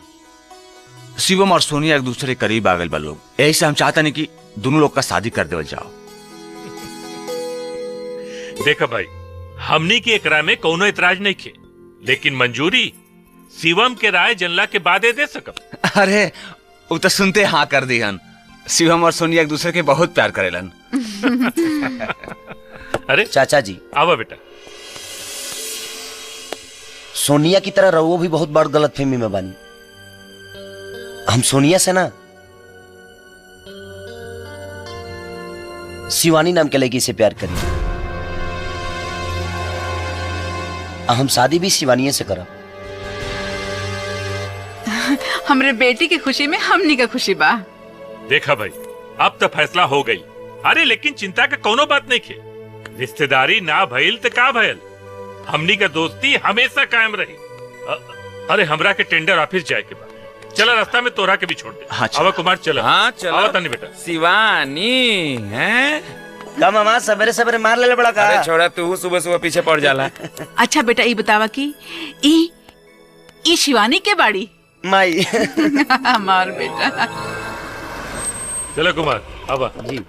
शिवम और सोनिया एक दूसरे के करीब आ गए बा लोग, यही से हम चाहता नहीं कि दोनों लोग का शादी कर देवल जाओ। देखा भाई, हमनी के एकरा में कोनो इतराज नहीं खे, लेकिन मंजूरी शिवम के राय जनला के बाद दे सकब। अरे वो तो सुनते हाँ कर दिहन। शिवम और सोनिया एक दूसरे के बहुत प्यार करेलन। अरे चाचा जी, आवा बेटा। सोनिया की तरह रहुओ भी बहुत बड़ गलतफहमी में बानी। हम सोनिया से ना शिवानी नाम के लड़की से प्यार करी, हम शादी भी शिवानी से करब। हमरे बेटी की खुशी में हमनी का खुशी बा। देखा भाई, अब तो फैसला हो गई। अरे लेकिन चिंता का कोनो बात नहीं खे, रिश्तेदारी ना भइल तो का भइल, हमनी का दोस्ती हमेशा कायम रही। अरे हमरा के टेंडर ऑफिस जाए के बाद चला, रास्ता में तोरा के भी छोड़ दे। हाँ, आवा कुमार चला। हाँ चला। आवा तनी बेटा। शिवानी है का मामा सवेरे सवेरे मार ले बड़ा का। अरे छोड़ा, तू सुबह सुबह पीछे पड़ जाला। अच्छा बेटा, ये बतावा कि ई शिवानी के बाड़ी माई। हमार बेटा। चलो कुमार, आवा जी।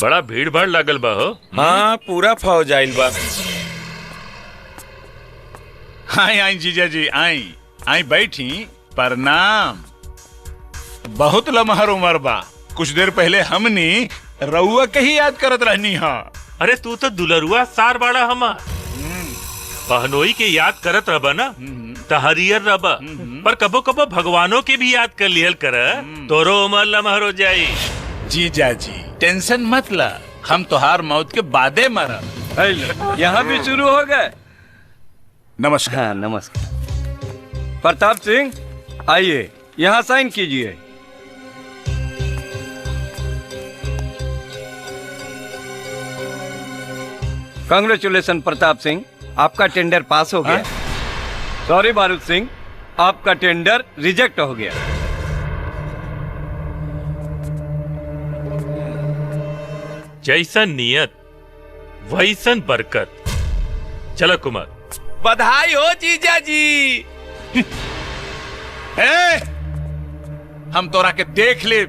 बड़ा भीड़ भाड़ लागल बा हो। हाँ पूरा फौज आइल बा। आई आई जीजा जी, आई आई बैठी। प्रणाम। बहुत लमहर उम्र बा, कुछ देर पहले हमनी रउआ के ही याद करत रहनी हा। अरे तू तो दुलरुआ सार बाड़ा हमार, बहनोई के याद करत रबा ना तो हरियर रबा, पर कबो कबो भगवानों के भी याद कर लियल कर, तोरो उम्र लमहर हो जाई। जीजा जी टेंशन मत ला, हम तोहार मौत के बादे मरब। यहाँ भी शुरू हो गए। नमस्कार। हाँ नमस्कार। प्रताप सिंह आइए, यहाँ साइन कीजिए। कांग्रेचुलेशन प्रताप सिंह, आपका टेंडर पास हो गया। सॉरी बारूद सिंह, आपका टेंडर रिजेक्ट हो गया। जैसन नियत वैसन बरकत। चलो कुमार। बधाई हो जीजा जी। हम तोरा के देख ले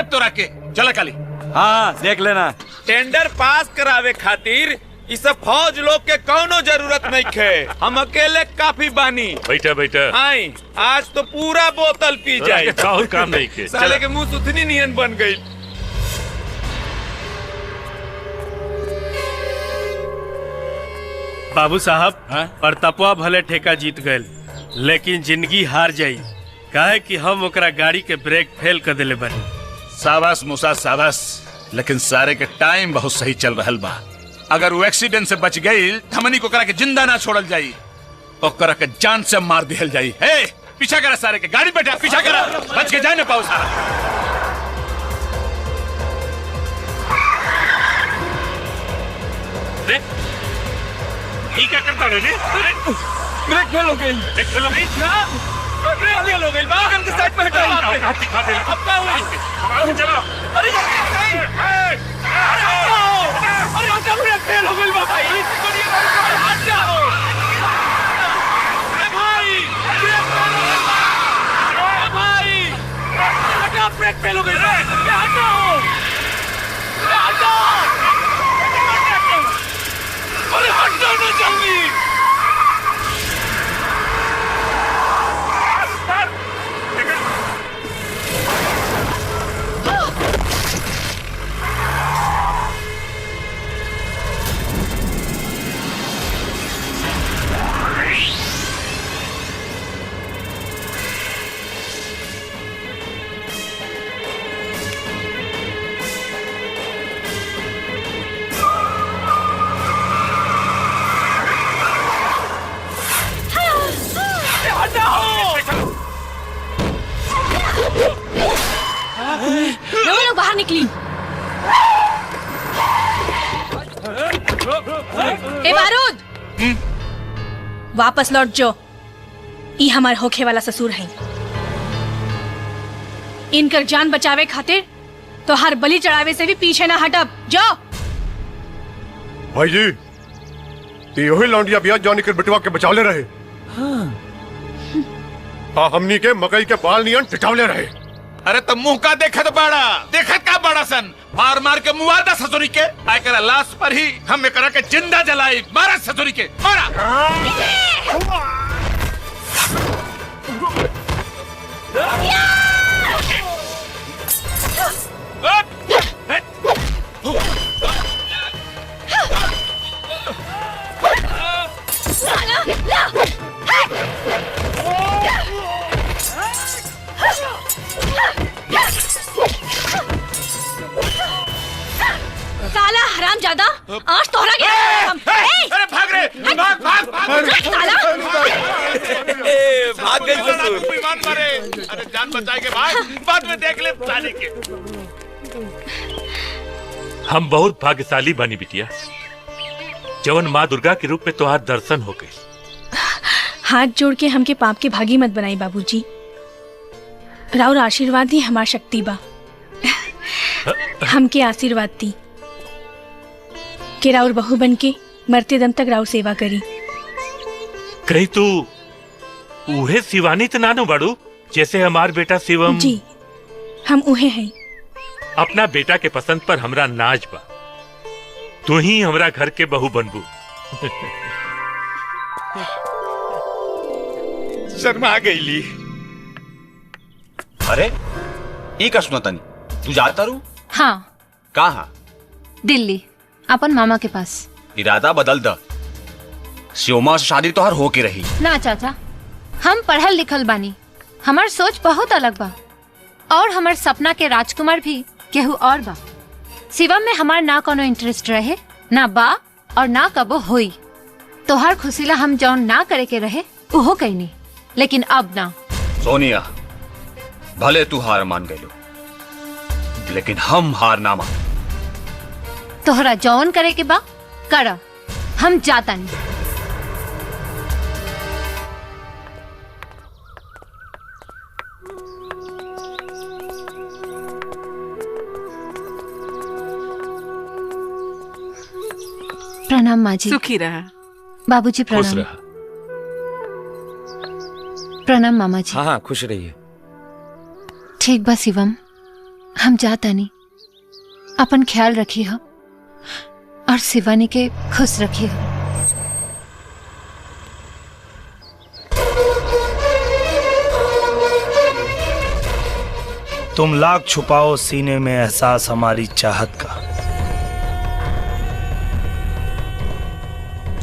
तोरा के। चला काली। हाँ देख लेना। टेंडर पास करावे खातिर इस फौज लोग के कौनो जरूरत नहीं खे, हम अकेले काफी बानी। बैठा बैठा। आई आज तो पूरा बोतल पी जाए। काम नहीं के। साले के मुंह सुथनी नियन बन गई। बाबू साहब, प्रतापवा भले ठेका जीत गए, लेकिन जिंदगी हार जाई, काहे कि हम ओकरा गाड़ी के ब्रेक फेल कर देले बानी। शाबाश मूसा शाबाश, लेकिन सारे के टाइम बहुत सही चल रहल बा। अगर वो एक्सीडेंट से बच गई, हमनी को करा के जिंदा ना छोड़ल जाई, ओकरा के जान से मार दिहल जाई। हे पीछा करा सारे के, गाड़ी बैठा पीछा करा, बच के जाए ना पाओ सारा। क्या करता रे? ब्रेक फेल हो गई। ब्रेक फेल हो गई? ब्रेक फेल हो गई। बागन के साइड में हटाओ। अब क्या हुई? चलो। अरे हटा, ब्रेक फेल हो गई बाबा। हट जाओ। अरे भाई, ब्रेक फेल हो गई। अरे भाई, हटा, ब्रेक फेल हो गई। हटाओ। हटाओ। अरे हटो ना जल्दी। निकली। ए बारूद, वापस लौट जो। ई हमार होखे वाला ससुर है। इनकर जान बचावे खातिर तो हर बलि चढ़ावे से भी पीछे ना हटब। जो भाई जी, यही लौंडिया बिया जॉनी के बिटवा के बचावले रहे। हाँ, हमनी के मकई के बाल नियन टिटावले रहे। अरे तो मुंह का देखत बड़ा, देखत का बड़ा सन, मार मार के मुआदा ससुरी के। आय करा लाश पर ही हम एकरा के जिंदा जलाई। मारा ससुरी के, मारा। साला हरामजादा, आज तोहरा गया। अरे भाग रे, भाग भाग भाग साला। भाग गई ससुर। ईमान मारे। अरे जान बचाए के बाद में देख ले साले के। हम बहुत भाग्यशाली बनी बिटिया, जवन माँ दुर्गा के रूप में तुम्हार दर्शन हो गए। हाथ जोड़ के हमके पाप के भागी मत बनाई बाबूजी। राउर आशीर्वाद ही हमार शक्ति बा। हमके आशीर्वाद दी कि राउर बहू बन के मरते दम तक राउर सेवा करी। कहीं तू उहे शिवानी तो नानो बड़ू जैसे हमार बेटा शिवम? जी, हम उहे हैं। अपना बेटा के पसंद पर हमरा नाज बा। तू ही हमरा घर के बहू बनबू। शर्मा गईली। अरे ये का सुना तनी, तू जाता रू? हाँ, कहाँ? दिल्ली, अपन मामा के पास। इरादा बदल द। शिवमा से शादी तो हर हो के रही। ना चाचा, हम पढ़ल लिखल बानी, हमार सोच बहुत अलग बा और हमार सपना के राजकुमार भी केहू और बा। शिवम में हमार ना कोनो इंटरेस्ट रहे, ना बा और ना कबो होई। तोहार खुशीला हम जौन ना करे के रहे उहो कईनी, लेकिन अब ना। सोनिया, भले तू हार मान गइलो, लेकिन हम हार ना मान। तोहरा जौन करे के बा कर, हम जाता नहीं। प्रणाम माँ जी। सुखी रहा। बाबूजी खुश प्रणाम। रहा। प्रणाम मामा जी। हाँ हाँ, खुश रहिए। ठीक बा शिवम, हम जाता नहीं। अपन ख्याल रखी हो और शिवानी के खुश रखी हो। तुम लाख छुपाओ सीने में एहसास हमारी चाहत का,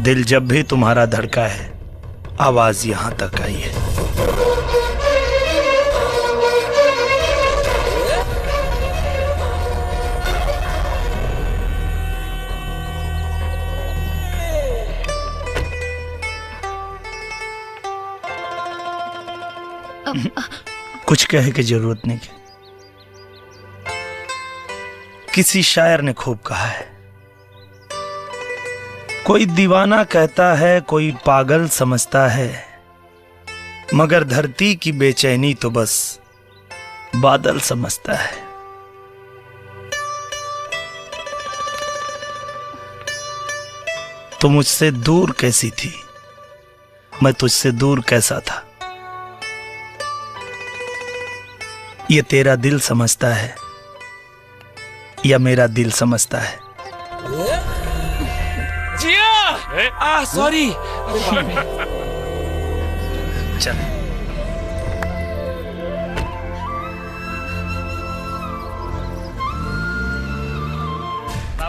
दिल जब भी तुम्हारा धड़का है आवाज यहां तक आई है। कुछ कहे की जरूरत नहीं। किसी शायर ने खूब कहा है, कोई दीवाना कहता है, कोई पागल समझता है, मगर धरती की बेचैनी तो बस बादल समझता है। तो मुझसे दूर कैसी थी, मैं तुझसे दूर कैसा था, ये तेरा दिल समझता है या मेरा दिल समझता है। जिया, सॉरी। चल।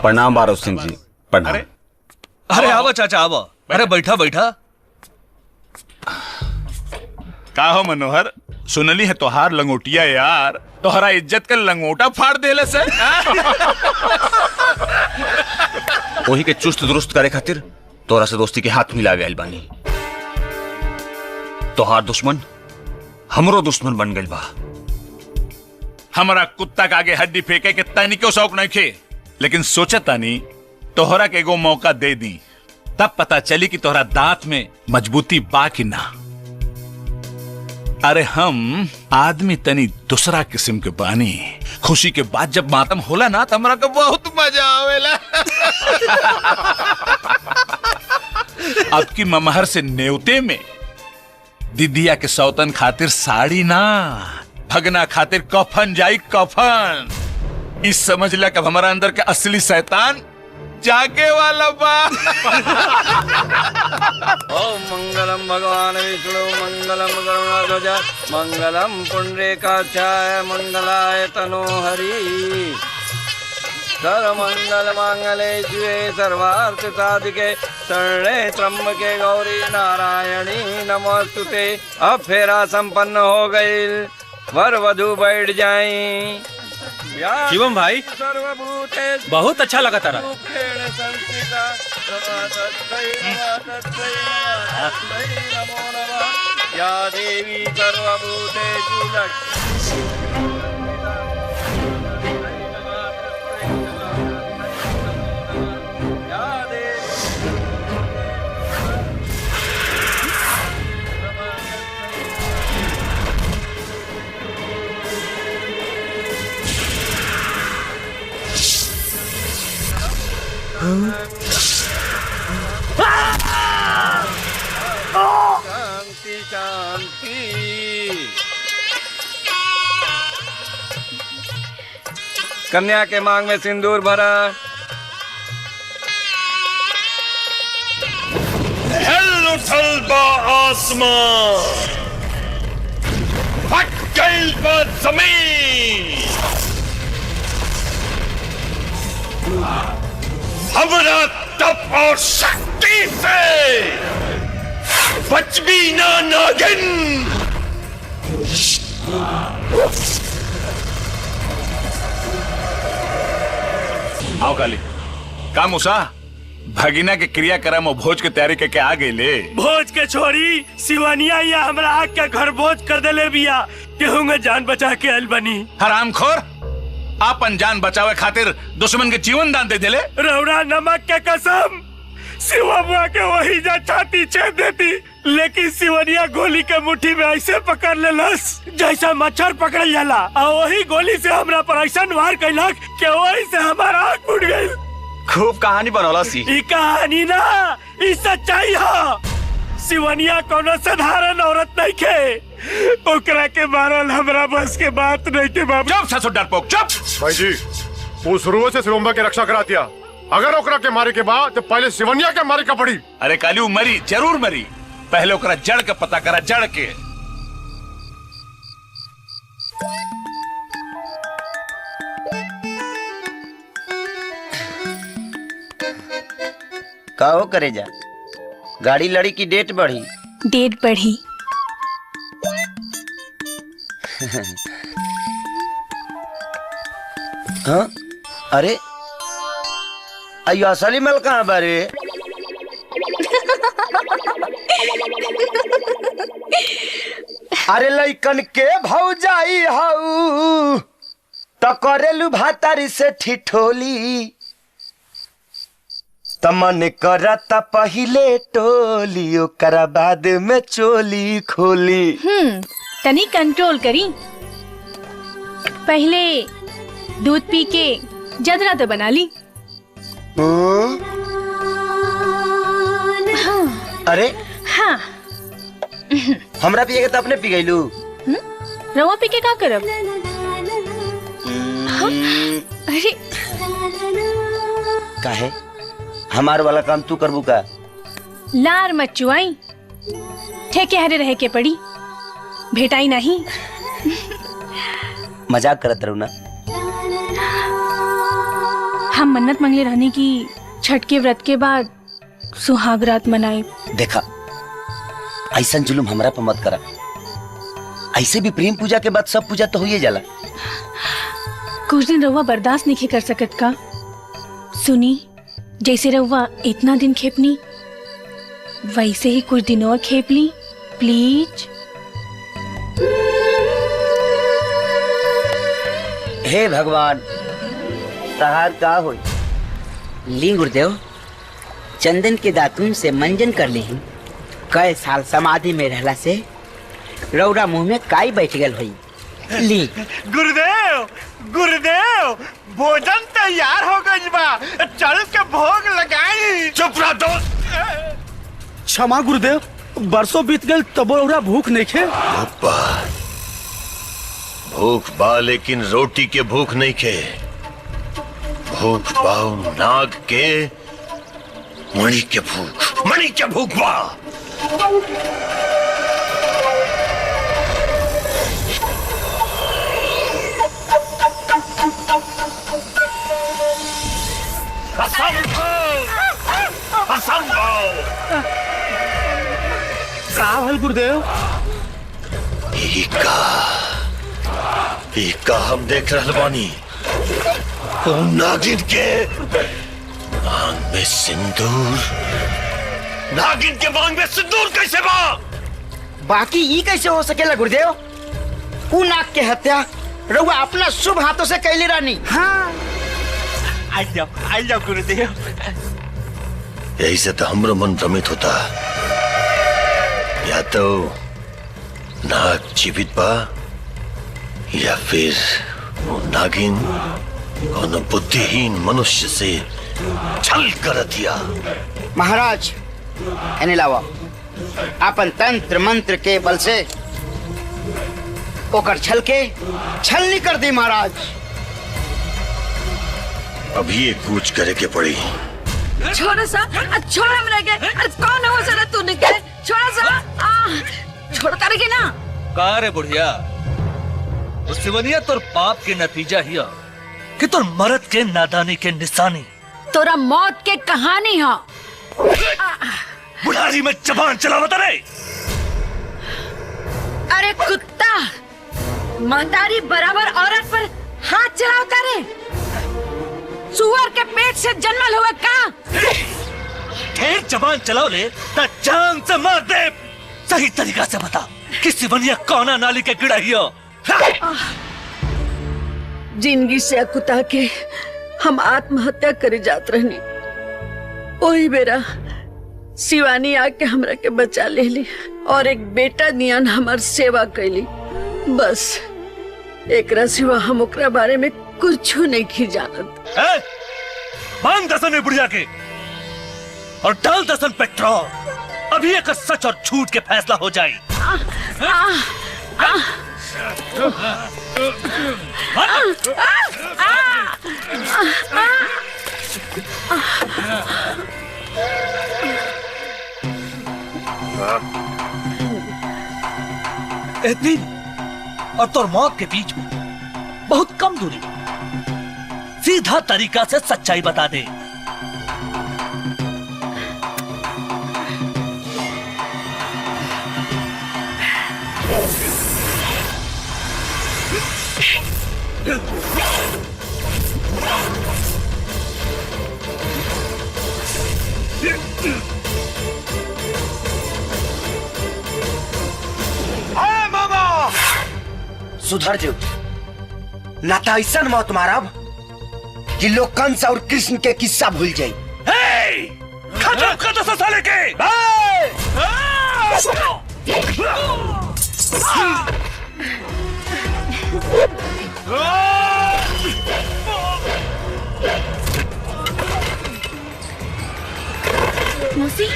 प्रणाम बारो सिंह जी, प्रणाम। अरे आवा चाचा आवा। अरे बैठा बैठा। का हो मनोहर, सुनली है तोहार लंगोटिया यार तोहरा इज्जत का लंगोटा फाड़ देले से। वही के चुस्त दुरुस्त करे खातिर तोरा से दोस्ती के हाथ मिला गए बानी। तोहार दुश्मन हमरो दुश्मन बन गइल बा। हमारा कुत्ता के आगे हड्डी फेंके के तनी क्यों शौक नहीं खे, लेकिन सोचा तानी तोहरा के एगो मौका दे दी, तब पता चली कि तोहरा दांत में मजबूती बा कि ना। अरे हम आदमी तनी दूसरा किस्म के बानी। खुशी के बाद जब मातम होला ना तो हमरा को बहुत मजा आवेला। अब की ममहर से नेवते में दीदिया के सौतन खातिर साड़ी ना, भगना खातिर कफन जाई कफन। इस समझ ला कब हमारा अंदर के असली शैतान जागे वाला बा। ओम मंगलम भगवान विष्णु मंगलम करुणाध्वज मंगलम पुंडरीकाक्षाय मंगलाय तनोहरि। सर्वमंगल मांगले शिवे सर्वार्थ साधिके शरणे त्र्यंबके गौरी नारायणी नमोस्तुते। अब फेरा संपन्न हो गई, वर वधू बैठ जाएं। शिवम भाई बहुत अच्छा लगा तारा। या देवी सर्वभूतेषु शांति शांति। कन्या के मांग में सिंदूर भरा। हेल उठल बा आसमान, फट गइल बा जमीन। हमरा तप और शक्ति से बच भी ना नागिन। आओ काली का मूसा भगिना के क्रियाक्रम और भोज के तैयारी करके आ गई ले। भोज के छोरी सिवानिया या हमरा आग के घर भोज कर देले बिया, केहू में जान बचा के आइल बनी। हरामखोर, आपन जान बचावे खातिर दुश्मन के जीवन दान दे देले। रौरा नमक के कसम, शिवमुआ के वही जा छाती छेद देती, लेकिन सिवनिया गोली के मुट्ठी में ऐसे पकड़ लेलस जैसा मच्छर पकड़ जाला, और वही गोली से हमरा पर ऐसा वार कैलक कि वही से हमारा आँख फूट गई। खूब कहानी बनौला सी। ई कहानी ना, ई सच्चाई है। सिवनिया कोनो साधारण औरत नहीं खे, ओकरा के मारल हमरा बस के बात नहीं के बाबू। चुप ससुर डरपोक चुप। भाई जी वो शुरू से शिवम्बा की रक्षा करा दिया, अगर ओकरा के मारे के बाद तो पहले सिवनिया के मारे का पड़ी। अरे काली मरी जरूर मरी, पहले ओकरा जड़ के पता करा, जड़ के। का हो करे जा, गाड़ी लड़ी की डेट बढ़ी? डेट बढ़ी। हाँ अरे अयो असली मल कहाँ बारे? अरे लइकन के भौजाई हाउ त करेलु भातारी से ठिठोली, तमन करत पहिले टोली ओकरा बाद में चोली खोली। तनी कंट्रोल करी, पहले दूध पी के जदरा तो बना ली। हाँ। अरे हाँ हमरा पिए के तो अपने पी गईलू। रवा पी के का करब? हाँ? अरे काहे हमार वाला काम तू करबू का? लार मत चुआई, ठेके हरे रह के पड़ी, भेटाई नहीं। मजाक करत रहू ना। हम मन्नत मंगले रहने की छठ के व्रत के बाद सुहाग रात मनाए। देखा ऐसा जुलुम हमरा पर मत करा, ऐसे भी प्रेम पूजा के बाद सब पूजा तो होइए जाला। कुछ दिन रउआ बर्दाश्त नहीं कर सकत का? सुनी, जैसे रउआ इतना दिन खेपनी वैसे ही कुछ दिन और खेप ली प्लीज। हे भगवान तहार का होई। ली गुरुदेव चंदन के दातुन से मंजन कर ली। कई साल समाधि में रहला से रौरा मुंह में काई बैठ गल हुई। ली गुरुदेव गुरुदेव भोजन तैयार हो गई बा, चल के भोग लगाई। चुप रह दो। क्षमा गुरुदेव, बरसों बीत गए तब रौरा भूख नहीं खे। भूख बा लेकिन रोटी के भूख नहीं खे। भूख बाऊ नाग के मणि के भूख, मणि के भूख बा। गुरुदेव का हम देख रहे बानी। नागिन के मांग में सिंदूर, नागिन के मांग में सिंदूर कैसे बा? बाकी ये कैसे हो सकेला गुरुदेव? उ नाग के हत्या रउआ अपना शुभ हाथों से कैली रानी। हाँ आई जाओ गुरुदेव। यही से तो हमरो मन भ्रमित होता। या तो नाग जीवित बा या फिर वो नागिन कोनो बुद्धिहीन मनुष्य से छल कर दिया। महाराज एने लावा अपन तंत्र मंत्र के बल से ओकर छल के छलनी कर दी महाराज। अभी ये कूच करे के पड़ी। छोड़ा सा, छोड़ हम रह गए। अरे कौन है वो जरा तू निकले, छोड़ा सा, छोड़ कर के ना। का रे बुढ़िया, तो सिवनिया तोर पाप के नतीजा हिया कि तोर मरद के नादानी के निशानी। तोरा मौत के कहानी है। बुढ़ारी में जबान चलावता रे। अरे कुत्ता, महतारी बराबर औरत पर हाथ चलावता रे। सुअर के पेट से जन्मल हुआ का? ढेर जबान चलाओ ले ता जान से मार दे। सही तरीका से बता कि सिवनिया कौना नाली के गिड़ा हियो। जिंदगी से अकुता के हम आत्महत्या करे जात रहनी। वही बेरा शिवानी आके हमरा के बचा ले ली और एक बेटा नियन हमार सेवा कैली। बस एकरा सिवा हम ओकरा बारे में कुछ नहीं की जानत। बांध दसन में बुढ़िया के और डाल दसन पेट्रोल। अभी एक सच और झूठ के फैसला हो जाए। इतनी और तोर मौत के बीच में बहुत कम दूरी, सीधा तरीका से सच्चाई बता दे। सुधर जो, ना तो ऐसा मौत मारब कि लोग कंस और कृष्ण के किस्सा भूल जाए। खत्म कर दो साले के। मौसी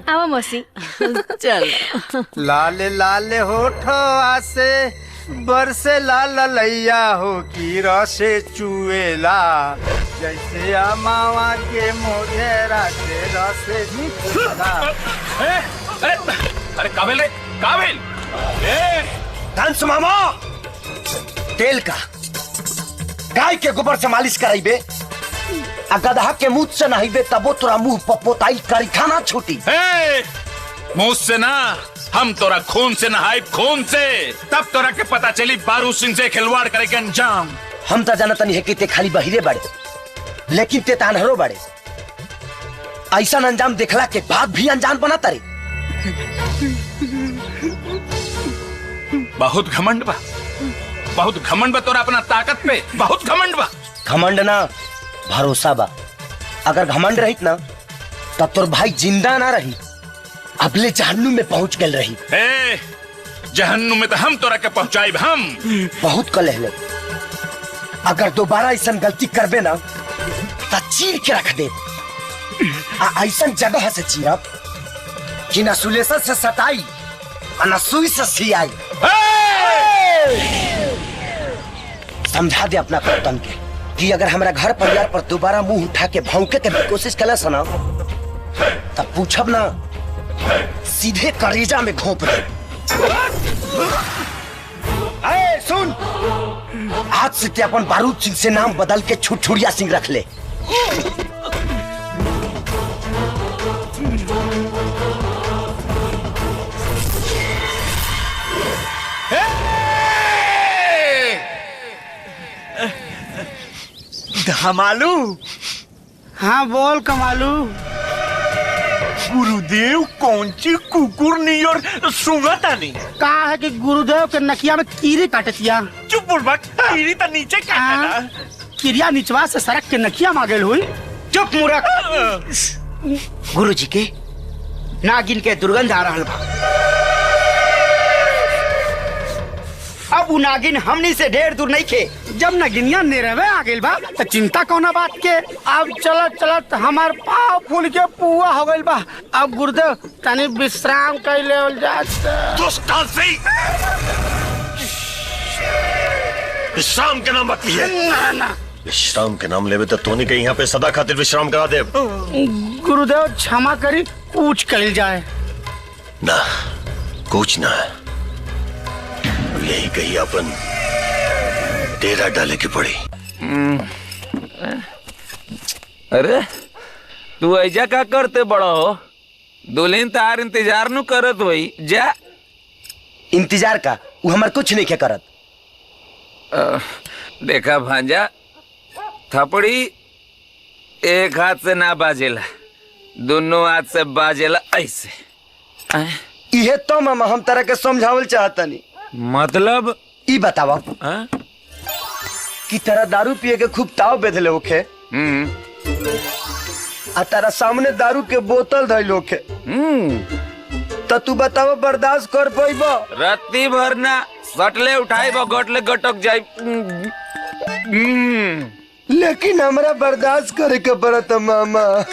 आवा मौसी। चल। लाले लाले होठो आसे बरसे लाल लैया हो की रसे चुएला जैसे अमावा के मोगेरा के रसे चुएला। अरे काबिल रे काबिल। डांस मामा तेल का गाय के गोबर से मालिश कराइबे आ गधा के मुंह से नहाइबे तबो तोरा मुंह पपोताई करी खाना छूटी। मुंह से ना हम तोरा खून से नहाई खून से तब तोरा के पता चली बारू सिंह से खिलवाड़ करे के अंजाम। हम तो जानत नहीं है कि ते खाली बहिरे बड़े लेकिन ते तानहरो बड़े ऐसा अंजाम देखला के बाद भी अनजान बना तारे। बहुत घमंड बा तोरा अपना ताकत पे बहुत घमंड बा। घमंड ना भरोसा बा। अगर घमंड रहित ना तब तोर भाई जिंदा ना रही अबले जहन्नुम में पहुंच गल रही। जहन्नुम में तो हम तोरा के पहुंचाई हम बहुत कलह। अगर दोबारा ऐसा गलती करबे ना तो चीर के रख दे। ऐसा जगह से चीरब कि न सुलेशन से सटाई और न सुई से सियाई। समझा दे अपना कर्तन के कि अगर हमारा घर परिवार पर दोबारा मुंह उठा के भौंके के कोशिश कला सना तब पूछब ना सीधे करेजा में घोंप दे। सुन आज से ते अपन बारूद सिंह से नाम बदल के छुटछुड़िया सिंह रख ले। धमालू। हाँ बोल कमालू। गुरुदेव कौन सी कुकुर नियर सुंगता नहीं। कहा है कि गुरुदेव के नकिया में कीरी काटतिया। चुप बुड़बक कीरी तो नीचे काटना। किरिया निचवा से सड़क के नकिया मांगल हुई। चुप मूर्ख। गुरुजी के नागिन के दुर्गंध आ रहा बा। अब उ नागिन हमनी से ढेर दूर नहीं खे। जब नगिनिया निरवे आ गइल बा तो चिंता कौना बात के। अब चलत चलत हमार पाँव फूल के पुआ हो गइल बा। अब गुरुदेव तनी विश्राम कर लेवल जात। विश्राम के नाम बाकी है ना। विश्राम के नाम लेवे तो तोनी के यहाँ पे सदा खातिर विश्राम करा दे। गुरुदेव क्षमा करी पूछ कल जाए ना कुछ ना यही कही अपन डेरा डाले की पड़ी। अरे तू ऐजा का करते बड़ा हो। दुल्हन तार इंतजार नु करत होई जा। इंतजार का वो हमार कुछ नहीं के करत। देखा भांजा थपड़ी एक हाथ से ना बाजेला दोनों हाथ से बाजेला ऐसे। ये तो मामा हम तरह के समझावल चाहता नहीं। मतलब ई बतावा कि तेरा दारू पिए के खूब ताव बेधले होखे आ तेरा सामने दारू के बोतल धइल होखे तो तू बतावा बर्दाश्त कर पाइबा। राती भर ना सटले उठाइबा गटले गटक जाई। लेकिन हमरा बर्दाश्त करे के पड़त मामा।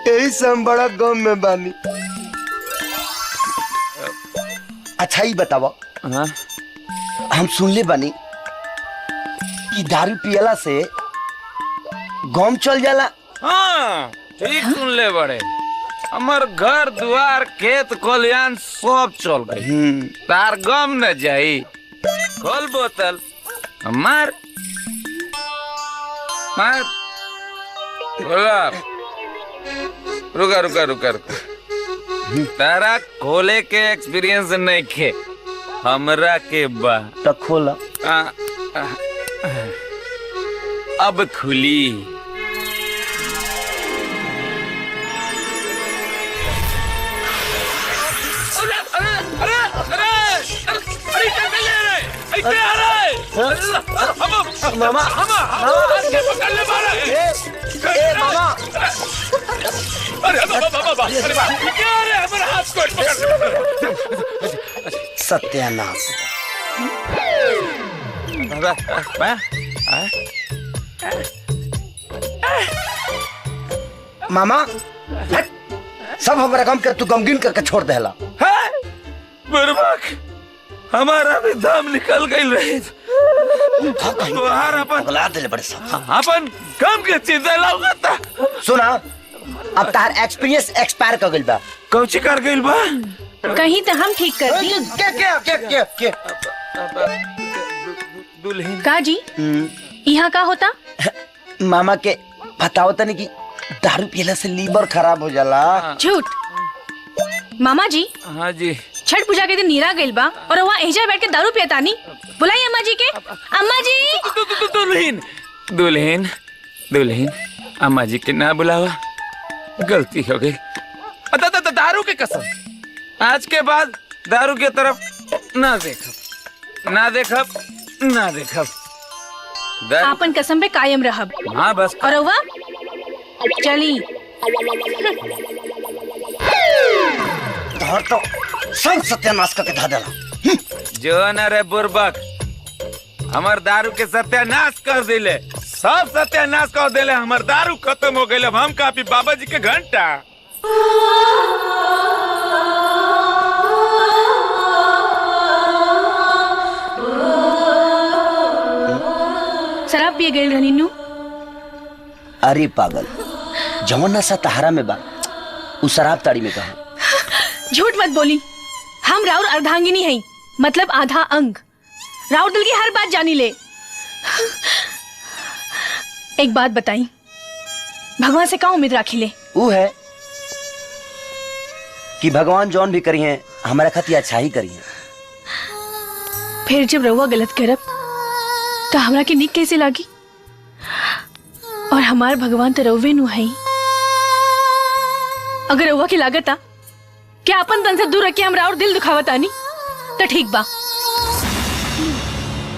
यही से हम बड़ा गम में बानी। अच्छा ही बतावा हम सुनले बानी कि दारू पियला से गम चल जाला। हाँ ठीक सुन ले बड़े। हमार घर द्वार खेत खलियान सब चल गई तार गम न जाई। खोल बोतल मार मार। रुका रुका रुका रुका तारा खोले के एक्सपीरियंस नहीं खे हमरा के बा तो खोला। अब खुली। मामा सत्यानाश। मामा हट, सब हमारा काम कर तू गमगीन करके छोड़ देला। बुर्बक हमारा भी दाम निकल गई रही दिल बड़े सब अपन काम के चिंता लगता। सुना अब तार एक्सपीरियंस एक्सपायर कर गइल बा। कौची कर गइल बा? कहीं तो हम ठीक कर दी। के दुल्हन का जी यहाँ का होता? मामा के बताओ तनी कि दारू पीला से लीवर खराब हो जाला। झूठ। मामा जी हाँ जी छठ पूजा के दिन नीरा गइल बा और वहाँ एजा बैठ के दारू पियतानी। बुलाई अम्मा जी के। अम्मा जी दुल्हन दुल्हन दुल्हन अम्मा जी के ना बुलावा, गलती हो गई। दारू के कसम आज के बाद दारू के तरफ ना देखब ना देखब ना देखब। आपन कसम पे कायम रहब। हाँ बस। और वह चली तो सब सत्यानाश करके धा देला। जो न रे बुर्बक हमार दारू के सत्यानाश कर दिले, सब सत्यानाश कर दिले। हमार दारू खत्म हो गई। अब हम काफी बाबा जी के घंटा। शराब पिए गए रहनी। अरे पागल जवन नशा तहारा में बा उ शराब ताड़ी में कहा। झूठ मत बोली। हम राउर अर्धांगिनी हैं, मतलब आधा अंग। राउर दिल की हर बात जानी ले। एक बात बताई, भगवान से क्या उम्मीद राखी ले? वो है कि भगवान जौन भी करी है हमारा खती अच्छा ही करी है। फिर जब रउआ गलत करब तो हमरा के निक कैसे लागी? और हमार भगवान तो रउवे नु है। अगर रउआ की लागत आ क्या अपन तन से दूर रख के हमरा और दिल दुखावत आनी तो ठीक बा।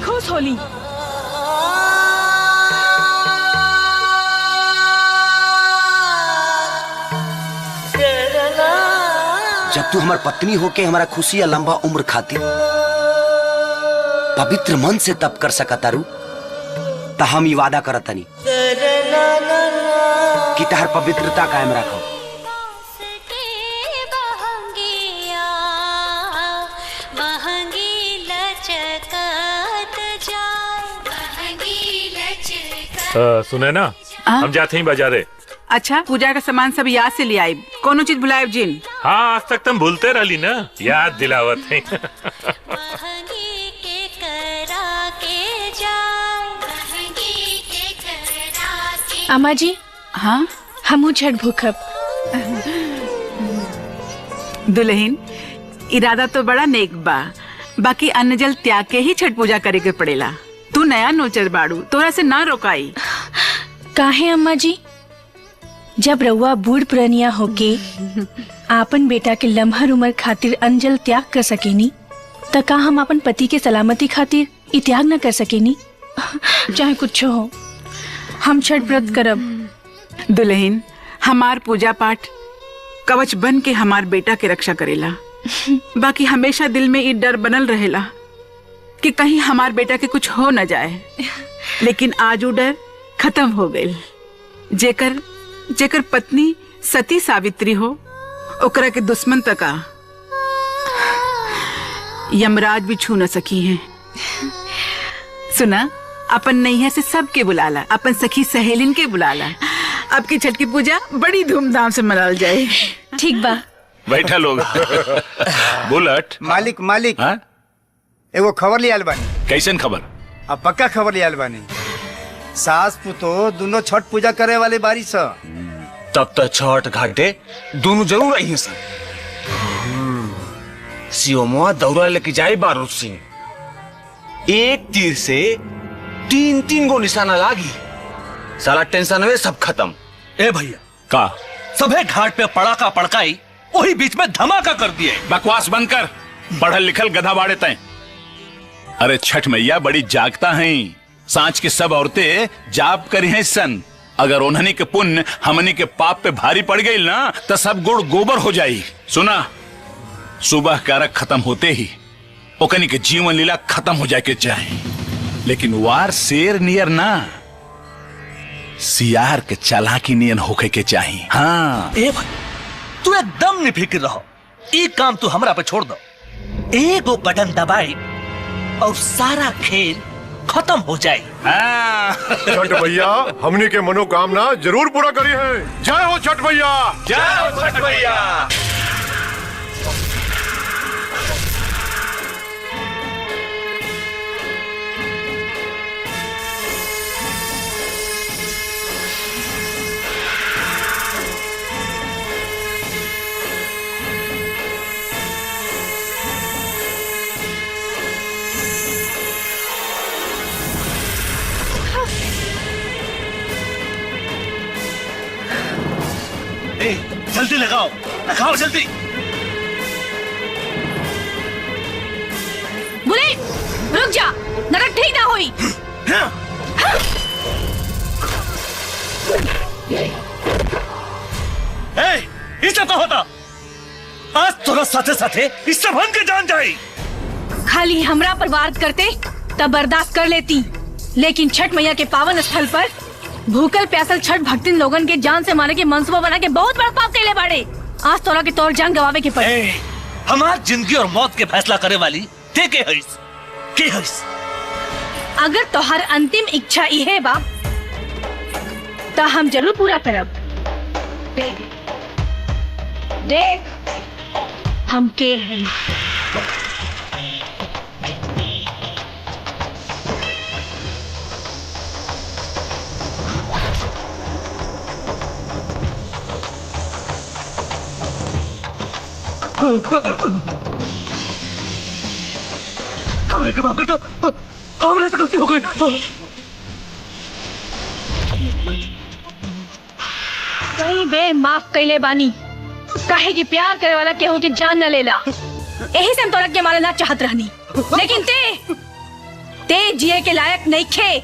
खुश होली। जब तू हमार पत्नी होके हमारा खुशी या लंबा उम्र खातिर पवित्र मन से तप कर सकता रू तो हम ये वादा करतनी कि तहर पवित्रता कायम रखो। सुने ना हम जाते ही बाजारे। अच्छा पूजा का सामान सब याद से ले आए। कोनो चीज भुलाए जिन? हाँ आज तक तुम भूलते रही ना, याद दिलावत है। अम्मा जी हाँ हमू छठ भूखब। दुल्हन इरादा तो बड़ा नेक बा, बाकी अन्न जल त्याग के ही छठ पूजा करे के पड़ेला। तू नया नोचर बाड़ू, तोरा से ना रोकाई। काहे अम्मा जी? जब रउआ बूढ़ पुरनिया होके आपन बेटा के लम्हर उम्र खातिर अंजल त्याग कर सकेनी त का हम अपन पति के सलामती खातिर इ त्याग न कर सकेनी? चाहे कुछ हो हम छठ व्रत करब। दुल्हन हमार पूजा पाठ कवच बन के हमार बेटा के रक्षा करेला। बाकी हमेशा दिल में ये डर बनल रहेला कि कहीं हमार बेटा के कुछ हो न जाए। लेकिन आज वो डर खत्म हो गई। जेकर जेकर पत्नी सती सावित्री हो ओकरा के दुश्मन तका यमराज भी छू न सकी है। सुना अपन नैया से सबके बुलाला, अपन सखी सहेलिन के बुलाला। अब की छठ की पूजा बड़ी धूमधाम से मनाल जाए। ठीक बा। बैठा लोग। बुलेट मालिक मालिक हाँ? एगो खबर लियाल बानी। कैसन खबर? अब पक्का खबर लियाल बानी। सास पुतो दोनों छठ पूजा करे वाले बारी सा। तब तक छठ घाटे दोनों जरूर आई सर। सियोमुआ दौरा लेके जाए बारूद सिंह। एक तीर से तीन तीन गो निशाना लागी। साला टेंशन में सब खत्म। ए भैया का सभे घाट पे पड़ाका पड़काई, वही बीच में धमाका कर दिए। बकवास बंद कर, पढ़ल लिखल गधा बाड़े तय। अरे छठ मैया बड़ी जागता हैं। सांच की सब औरतें जाप करी हैं सन। अगर उन्हनी के पुण्य हमनी के पाप पे भारी पड़ गई ना तो सब गुड़ गोबर हो जाई। सुना सुबह कारक खत्म होते ही ओकनी के जीवन लीला खत्म हो जाए के चाहे, लेकिन वार शेर नियर ना, सियार के चालाकी नियन होके के चाही। हाँ ए भाई तू एकदम निफिक्र रहो, ये काम तू हमरा पे छोड़ दो। एगो बटन दबाई और सारा खेल खत्म हो जाए। छठ भैया हमने के मनोकामना जरूर पूरा करी है। जय हो छठ भैया, जय हो छठ भैया। जल्दी लगाओ, लगाओ जल्दी। बुलेट रुक जा, नरक ठीक ना हुई। ये सब का होता? आज थोड़ा साथे साथे इस सब हम के जान जाए। खाली हमरा पर वार करते तब बर्दाश्त कर लेती, लेकिन छठ मैया के पावन स्थल पर भूखल प्यासल छठ भक्तिन लोगन के जान से मारे के मंसूबा बना के बहुत बड़ा पाप कैले बाड़े। आज तोरा के तौर जान गवावे के पड़े। हमार जिंदगी और मौत के फैसला करे वाली ते के हईस, के हईस? अगर तोहर अंतिम इच्छा इहे बा तो हम जरूर पूरा करब। देख हम के हैं। गलती हो गई। कहीं बे माफ कैले बानी, काहे कि प्यार करे वाला केहू के जान न लेला। यही से हम तोरा के मारे ना चाहत रहनी, लेकिन ते जिए के लायक नहीं खे।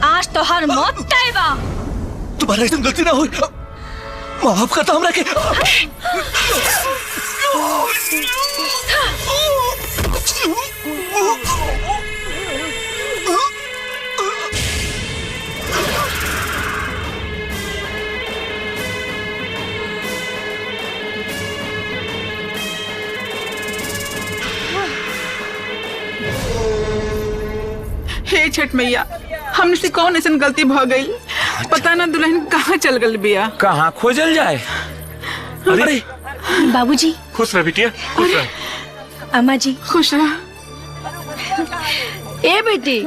आज तो हर मौत तय बा। तुम्हारा एकदम गलती ना हुई, माफ करता हमरा के। हे छठ मैया, हमने से कौन ऐसा गलती भ गई, पता ना दुल्हन कहाँ चल गई बिया। कहाँ खोजल जाए? अरे बाबूजी खुश रह बिटिया, खुश रह। अम्मा जी खुश रह। ए बेटी,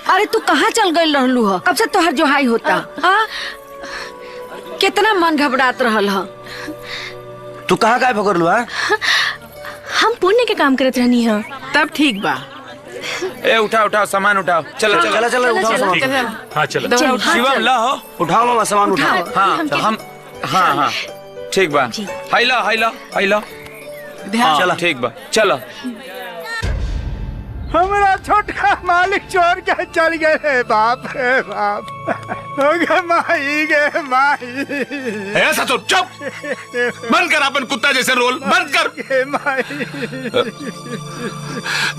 अरे तू कहाँ चल गई रहलू ह? कब से तोहर जोहाई होता? कितना मन घबरात रहल ह। तू कहाँ गायब हो गलू? हम पुण्य के काम करत रहनी है। तब ठीक बा। ए उठाओ उठाओ सामान उठाओ। चलो चलो चलो उठाओ सामान। हाँ चलो शिवम लाओ, उठाओ मामा सामान उठाओ। हाँ हम हाँ ठीक बा। हाइला हाइला हाइला। चलो ठीक बा, चलो। हमारा छोटका मालिक चोर के चल गए रे बाप रे बाप। गे माही गे माही। ऐसा तो चुप, बंद कर अपन कुत्ता जैसे रोल, बंद कर।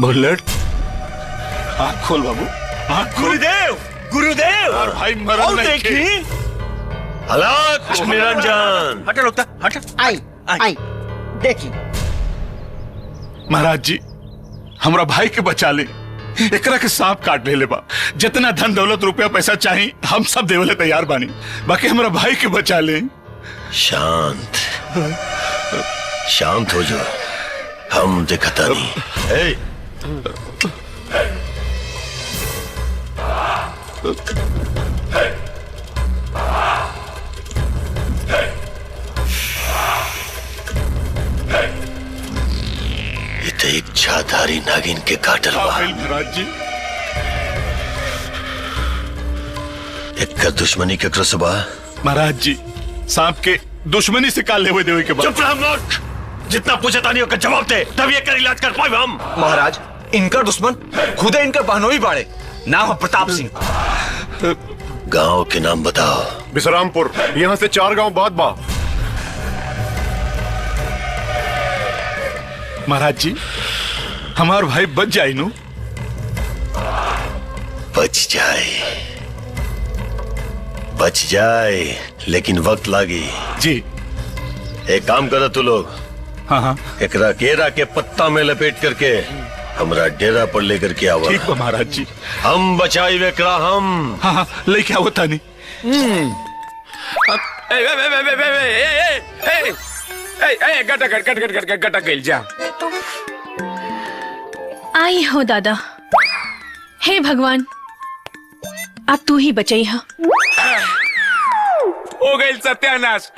बुलेट आँख खोल बाबू, आँख खोल। गुरुदेव गुरुदेव। और भाई मरण नहीं देखी। हलाक निरंजन। हटा लोग, हटा। आई आई देखी महाराज जी, हमरा भाई के बचा ले, एकरा के सांप काट ले बा। जितना धन दौलत रुपया पैसा चाहिए हम सब देवले तैयार बानी, बाकी हमरा भाई के बचा ले। शांत शांत हो जाओ, हम दिखता नहीं। तो एक छाधारी नागिन के काटल बा। महाराज जी एक का दुश्मनी के क्रसबा। महाराज जी, सांप के दुश्मनी से काल लेवे देवे के बाद। चुप रह मूर्ख, जितना पूछे तानियों का जवाब दे, तभी एक इलाज कर पाए हम। महाराज, इनका दुश्मन खुद इनका बहनोई बाड़े, नाम है प्रताप सिंह। गांव के नाम बताओ। विश्रामपुर, यहाँ से 4 गांव बाद बा। महाराज जी हमार भाई बच जाए नु। बच जाए लेकिन वक्त लागी जी। एक काम करो तू लोग। हाँ। एकरा केरा के पत्ता में लपेट करके हमरा डेरा पर लेकर के आवा। ठीक बा महाराज जी। हम बचाई वेकरा हम। हाँ लेके आओ तानी। गटा गइल जा। आई हो दादा। हे भगवान अब तू ही बचाई हा। हो गइल सत्यानाश।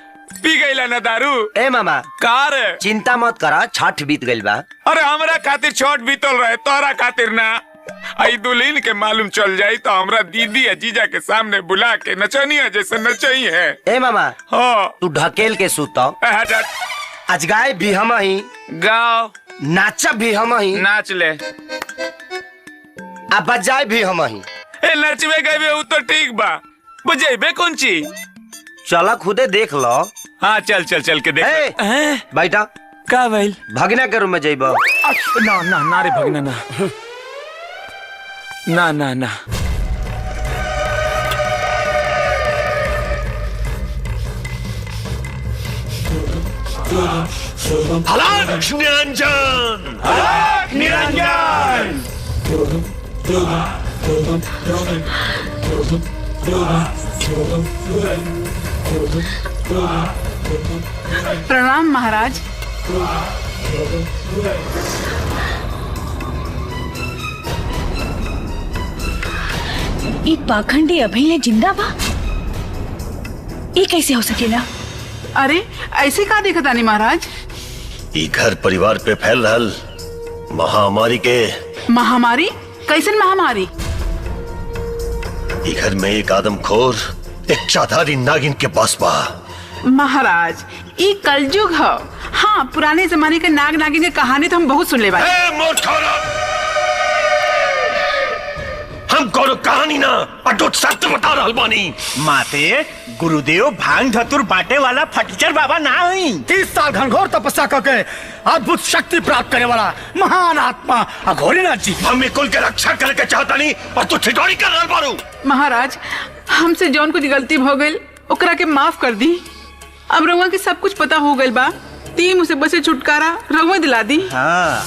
पी गइला ना दारू। ए मामा कार चिंता मत करा, छठ बीत गइल बा। अरे हमरा खातिर छठ बीतल रहे, तोरा खातिर ना। आई दुल्हन के मालूम चल जाई तो हमरा दीदी या जीजा के सामने बुला के नचनिया जैसे नचई है। ए मामा हाँ तू ढकेल के सूता। आज गाय भी हम ही गाओ, नाचब भी हम ही नाच ले, आ बजाए भी हम ही। ए नचबे गए उ तो ठीक बा, बजेबे कौन चीज? चला खुदे देख लो। हाँ चल चल चल के देख। बैठा का भइल? भगना के रूम में जइब। ना ना ना रे भगना ना ना ना ना। हलाक निरंजन, हलाक निरंजन। प्रणाम महाराज। ई पाखंडी अभी ले जिंदा बा? ये कैसे हो सकेला? अरे ऐसे का देखा तानी महाराज? ई घर परिवार पे फैल रहल महामारी के। महामारी? कैसन महामारी? ई घर में एक आदमखोर, एक चाधारी नागिन के पास बा। महाराज ये कलयुग है। हाँ पुराने जमाने के नाग नागिन की कहानी तो हम बहुत सुन ले बानी। हम कोनो कहानी ना अटूट सत्य बता रहल बानी। माते गुरुदेव भांग धतुर बांटे वाला फटीचर बाबा ना हुई। 30 साल घनघोर तपस्या करके अद्भुत शक्ति प्राप्त करने वाला महान आत्मा अघोरीनाथ जी। हम कुल के रक्षा करे के चाहता नहीं और तू ठिठोरी कर रहल बारू। महाराज हमसे जौन कुछ गलती हो गई ओकरा के माफ कर दी। अब रउआ के सब कुछ पता हो गइल बा। ती मुसीबत से छुटकारा रउआ दिला दी। हाँ।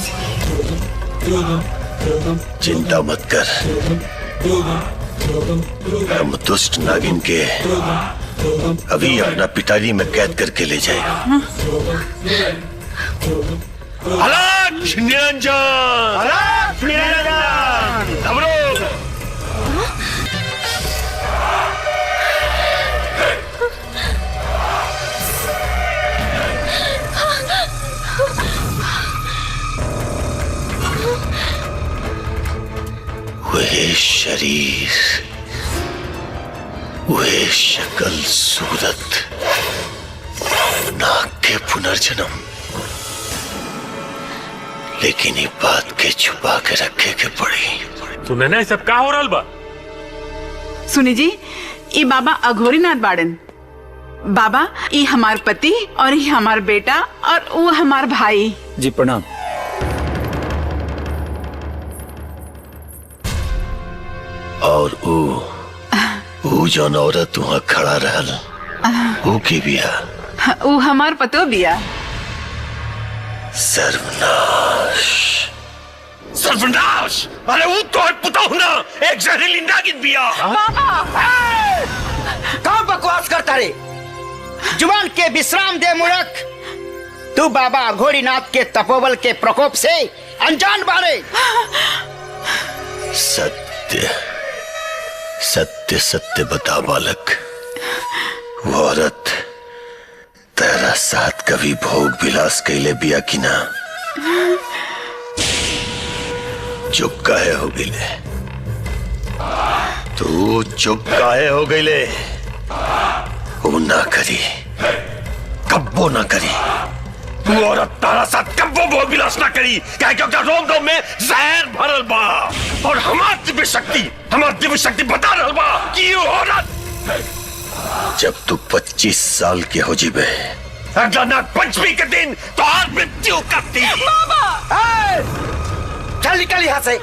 चिंता मत कर, हम दुष्ट नागिन के अभी अपना पिटारी में कैद करके ले जाएगा। हलाक निरंजन, हलाक निरंजन। हमरो वह शरीर, वह शक्ल सूरत, नाग के पुनर्जन्म, लेकिन ये बात के छुपा के रखे के पड़ी। सुने ना सब का हो रहा बा? सुनी जी ये बाबा अघोरीनाथ बाड़न। बाबा ये हमार पति और ये हमार बेटा और वो हमार भाई। जी प्रणाम। और वो जौन औरत वहाँ खड़ा रहल वो की बिया? वो हमार पतो बिया। सर्वनाश, सर्वनाश! अरे वो तो पुता हूँ ना, एक जहरीली नागिन बिया। कहाँ बकवास करता रे? जुबान के विश्राम दे मूर्ख। तू बाबा अघोरीनाथ के तपोबल के प्रकोप से अनजान बारे। सत्य सत्य सत्य बता बालक, वो औरत तेरा साथ कभी भोग विलास कैले बिया कि ना? चुप काहे हो गईले? तू चुप काहे हो गईले? वो ना करी, कब्बो ना करी। वो औरत तारा साथ कब्बो भोग विलास ना करी, क्या क्योंकि रोम रोम में जहर भरल बा। और हमार दिव्य शक्ति बता रहल बा कि ये औरत जब तू 25 साल के हो जीबे अगला नाग पंचमी के दिन तो और मृत्यु करती। चल निकल यहाँ से।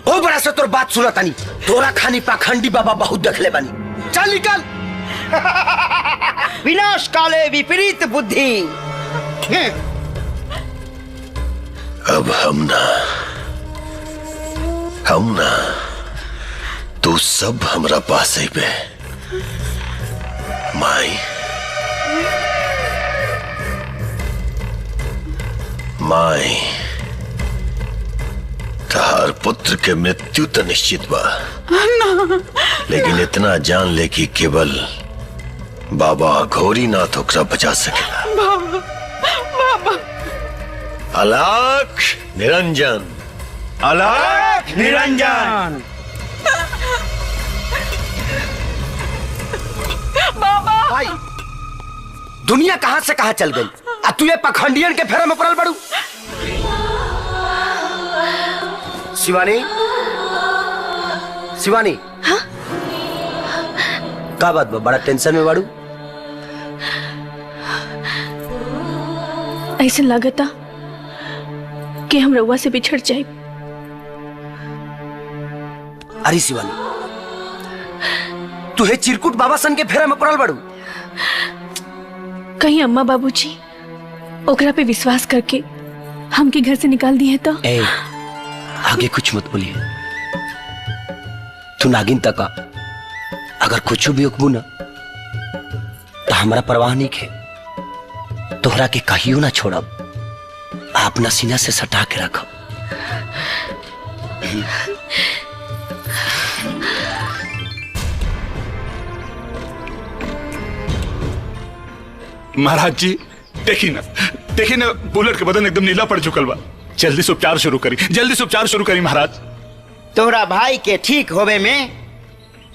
बहुत बड़ा से तोर बात सुना तानी। तोरा खानी पाखंडी बाबा बहुत देख ले बानी। चल निकल। विनाश काले विपरीत बुद्धि। अब हम ना तू सब हमरा पास ही पे माई तहार पुत्र के मृत्यु तो निश्चित बा, लेकिन इतना जान ले कि केवल बाबा घोरीनाथ ओकरा बचा सकेला। अलख निरंजन, अलख निरंजन। भाई दुनिया कहां से कहां चल गई, अब तू ये पखंडियन के फेरा में पड़ल बड़ू। शिवानी, शिवानी। हाँ? का बात बा, बड़ा टेंशन में बाड़ू? ऐसा लगता कि हम रउआ से बिछड़ जाए। अरे शिवानी, तू हे चिरकुट बाबा सन के फेरा में पड़ल बाड़ू। कहीं अम्मा बाबूजी ओकरा पे विश्वास करके हमके घर से निकाल दिए तो? आगे कुछ मत बोलिए। तू नागिन तक अगर कुछ भी उकबू ना तो हमारा परवाह नहीं है। तोहरा के कहियो ना छोड़ब, अपना सीना से सटा के रखब। महाराज जी देखी ना बुलेट के बदन एकदम नीला पड़ चुकल बा। जल्दी से उपचार शुरू करी, जल्दी से उपचार शुरू करी महाराज। तोहरा भाई के ठीक होवे में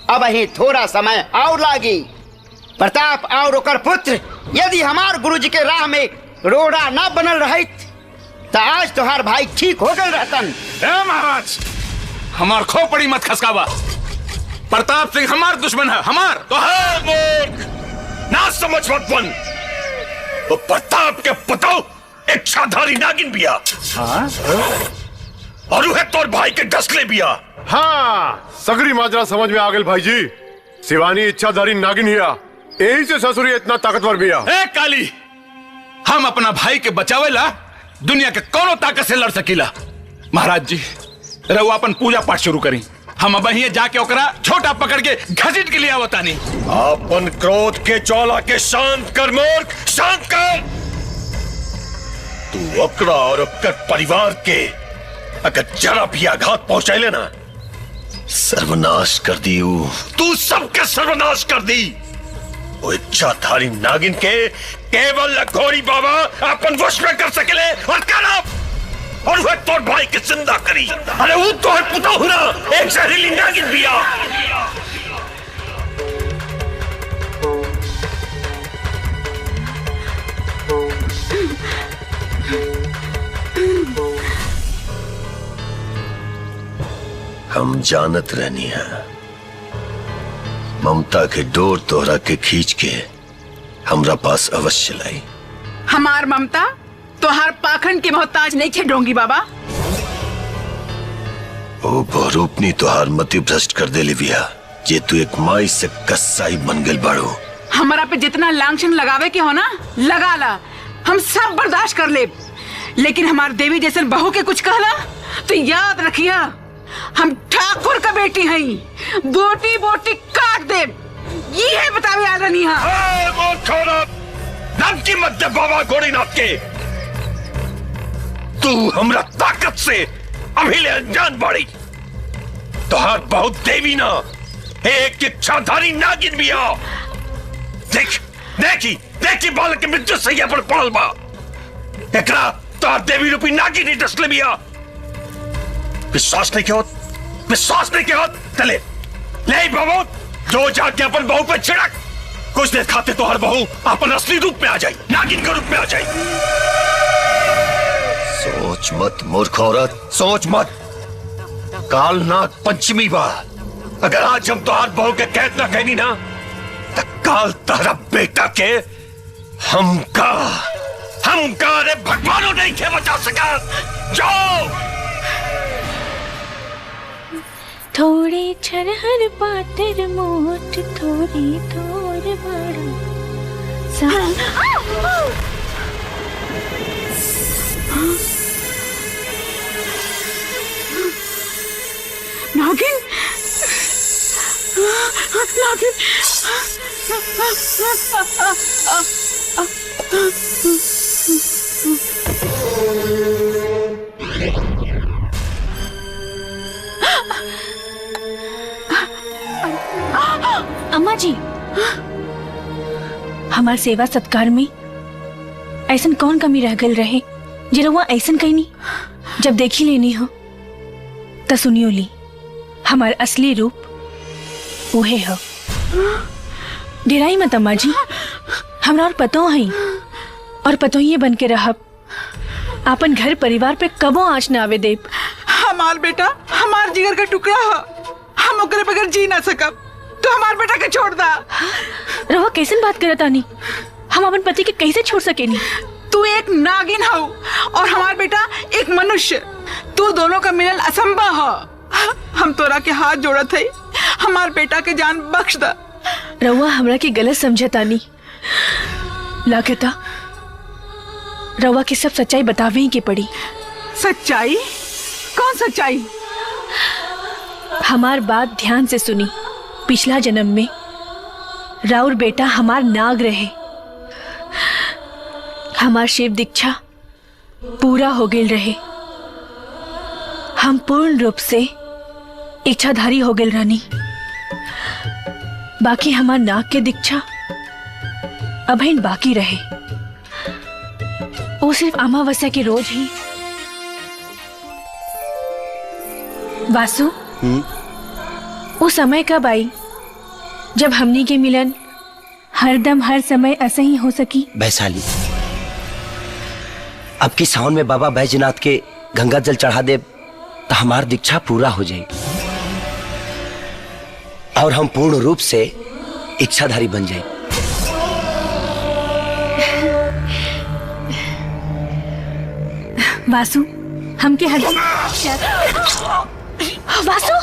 अब ही थोड़ा समय और लागी। प्रताप और ओकर पुत्र यदि हमार गुरुजी के राह में रोड़ा न बनल रहित तो आज तोहार भाई ठीक हो गए रहतन। महाराज हमार खोपड़ी मत खसकावा। प्रताप सिंह हमार दुश्मन है, हमार तो ना समझ मत बन। वो प्रताप के पुतो इच्छाधारी नागिन बिया। हाँ? और वह तोर भाई के डसले बिया। हाँ, सगरी माजरा समझ में आ गए भाई जी। शिवानी इच्छाधारी नागिन हिया, यही से ससुरी इतना ताकतवर बिया। ए काली, हम अपना भाई के बचावेला दुनिया के कोनो ताकत से लड़ सकीला। महाराज जी रहुआ अपन पूजा पाठ शुरू करी। हम अब ही जाके ओकरा छोटा पकड़ के घसीट के लिए आवतानी। अपन क्रोध के ज्वाला के शांत कर मूर्ख, शांत कर। तू ओकरा और ओकर परिवार के अगर जरा भी आघात पहुंचाए ना, सर्वनाश कर दी। तू सबके सर्वनाश कर दी। वो इच्छाधारी नागिन के केवल लखोरी बाबा अपन वश में कर सकेले और करब। और वह तोर भाई के जिंदा करी। अरे वो तो है पुता हुरा, एक जहरीली नागिन बिया। हम जानत रहनी है ममता के डोर तोहरा के खींच के हमरा पास अवश्य लाई। हमार ममता तोहार पाखंड के मोहताज नहीं थे डोंगी बाबा। ओ बहुरूपनी तोहार मति भ्रष्ट कर दे लिविया, जे तू एक माई से कसाई बन गल बाड़ो। हमारा पे जितना लांछन लगावे के हो ना लगा ला, हम सब बर्दाश्त कर ले। लेकिन हमार देवी जैसे बहू के कुछ कहला तो याद रखिया, हम ठाकुर का बेटी हैं, बोटी बोटी काट दे। ये है बतावे आ रही की मत दे बाबा घोड़ीनाथ के। तू हमरा ताकत से अभी ले अनजान बाड़ी। तोहार बहुत देवी ना, एक इच्छाधारी नागिन भी आ। देखी बालक के मृत्यु सैया पर पड़ल बा। एकरा तोहार देवी रूपी नागिन ही डसले भी आ। विश्वास नहीं के होत चले ले बाबू, जो जाके अपन बहू पे छिड़क। कुछ देर खाते तो हर बहू अपन असली रूप में आ जाए, नागिन के रूप में आ जाए। सोच मत मूर्ख औरत, सोच मत। काल नाग पंचमी बा। अगर आज हम तोहार बहू के कैद ना कहनी ना तो काल तारा बेटा के हमका अरे भगवानों नहीं खे बचा सका। जाओ। थोड़े छरहर पातर मोट थोड़ी थोर बड़ा नागिन नागिन अम्मा जी, हमार सेवा सत्कार में ऐसन कौन कमी रह गल रहे जे रउआ ऐसन कहनी जब देखी लेनी हो त सुनियो ली हमार असली रूप उहे हो। डेराई मत अम्मा जी, हमरा और पतो है और पतो ही बन के रहब। आपन घर परिवार पे कबो आँच न आवे देब। हमार बेटा हमार जिगर का टुकड़ा है, हम ओकरे बगैर जी ना सकब। तो हमार बेटा के छोड़ दा। रवा कैसन बात करत आनी? हम अपन पति के कैसे छोड़ सकेनी? तू एक नागिन हो और हमार बेटा एक मनुष्य। तू दोनों का मिलन असंभव है। हम तोरा के हाथ जोड़त है, हमार बेटा के जान बख्श दा। रवा हमरा के गलत समझतानी। लागता रवा की सब सच्चाई बतावे ही के पड़ी। सच्चाई? कौन सच्चाई? हमार बात ध्यान से सुनी। पिछला जन्म में राउर बेटा हमार नाग रहे। हमार शिव दीक्षा पूरा हो गेल रहे। हम पूर्ण रूप से इच्छाधारी हो गेल रानी। बाकी हमार नाग के दीक्षा अभी बाकी रहे। वो सिर्फ अमावस्या के रोज ही। वासु, वो समय कब आई जब हमनी के मिलन हरदम हर समय ऐसे ही हो सकी? वैशाली, अब की सावन में बाबा बैजनाथ के गंगा जल चढ़ा दे तो हमार दीक्षा पूरा हो जाएगी और हम पूर्ण रूप से इच्छाधारी बन जाए। वासु, हमके हर वासु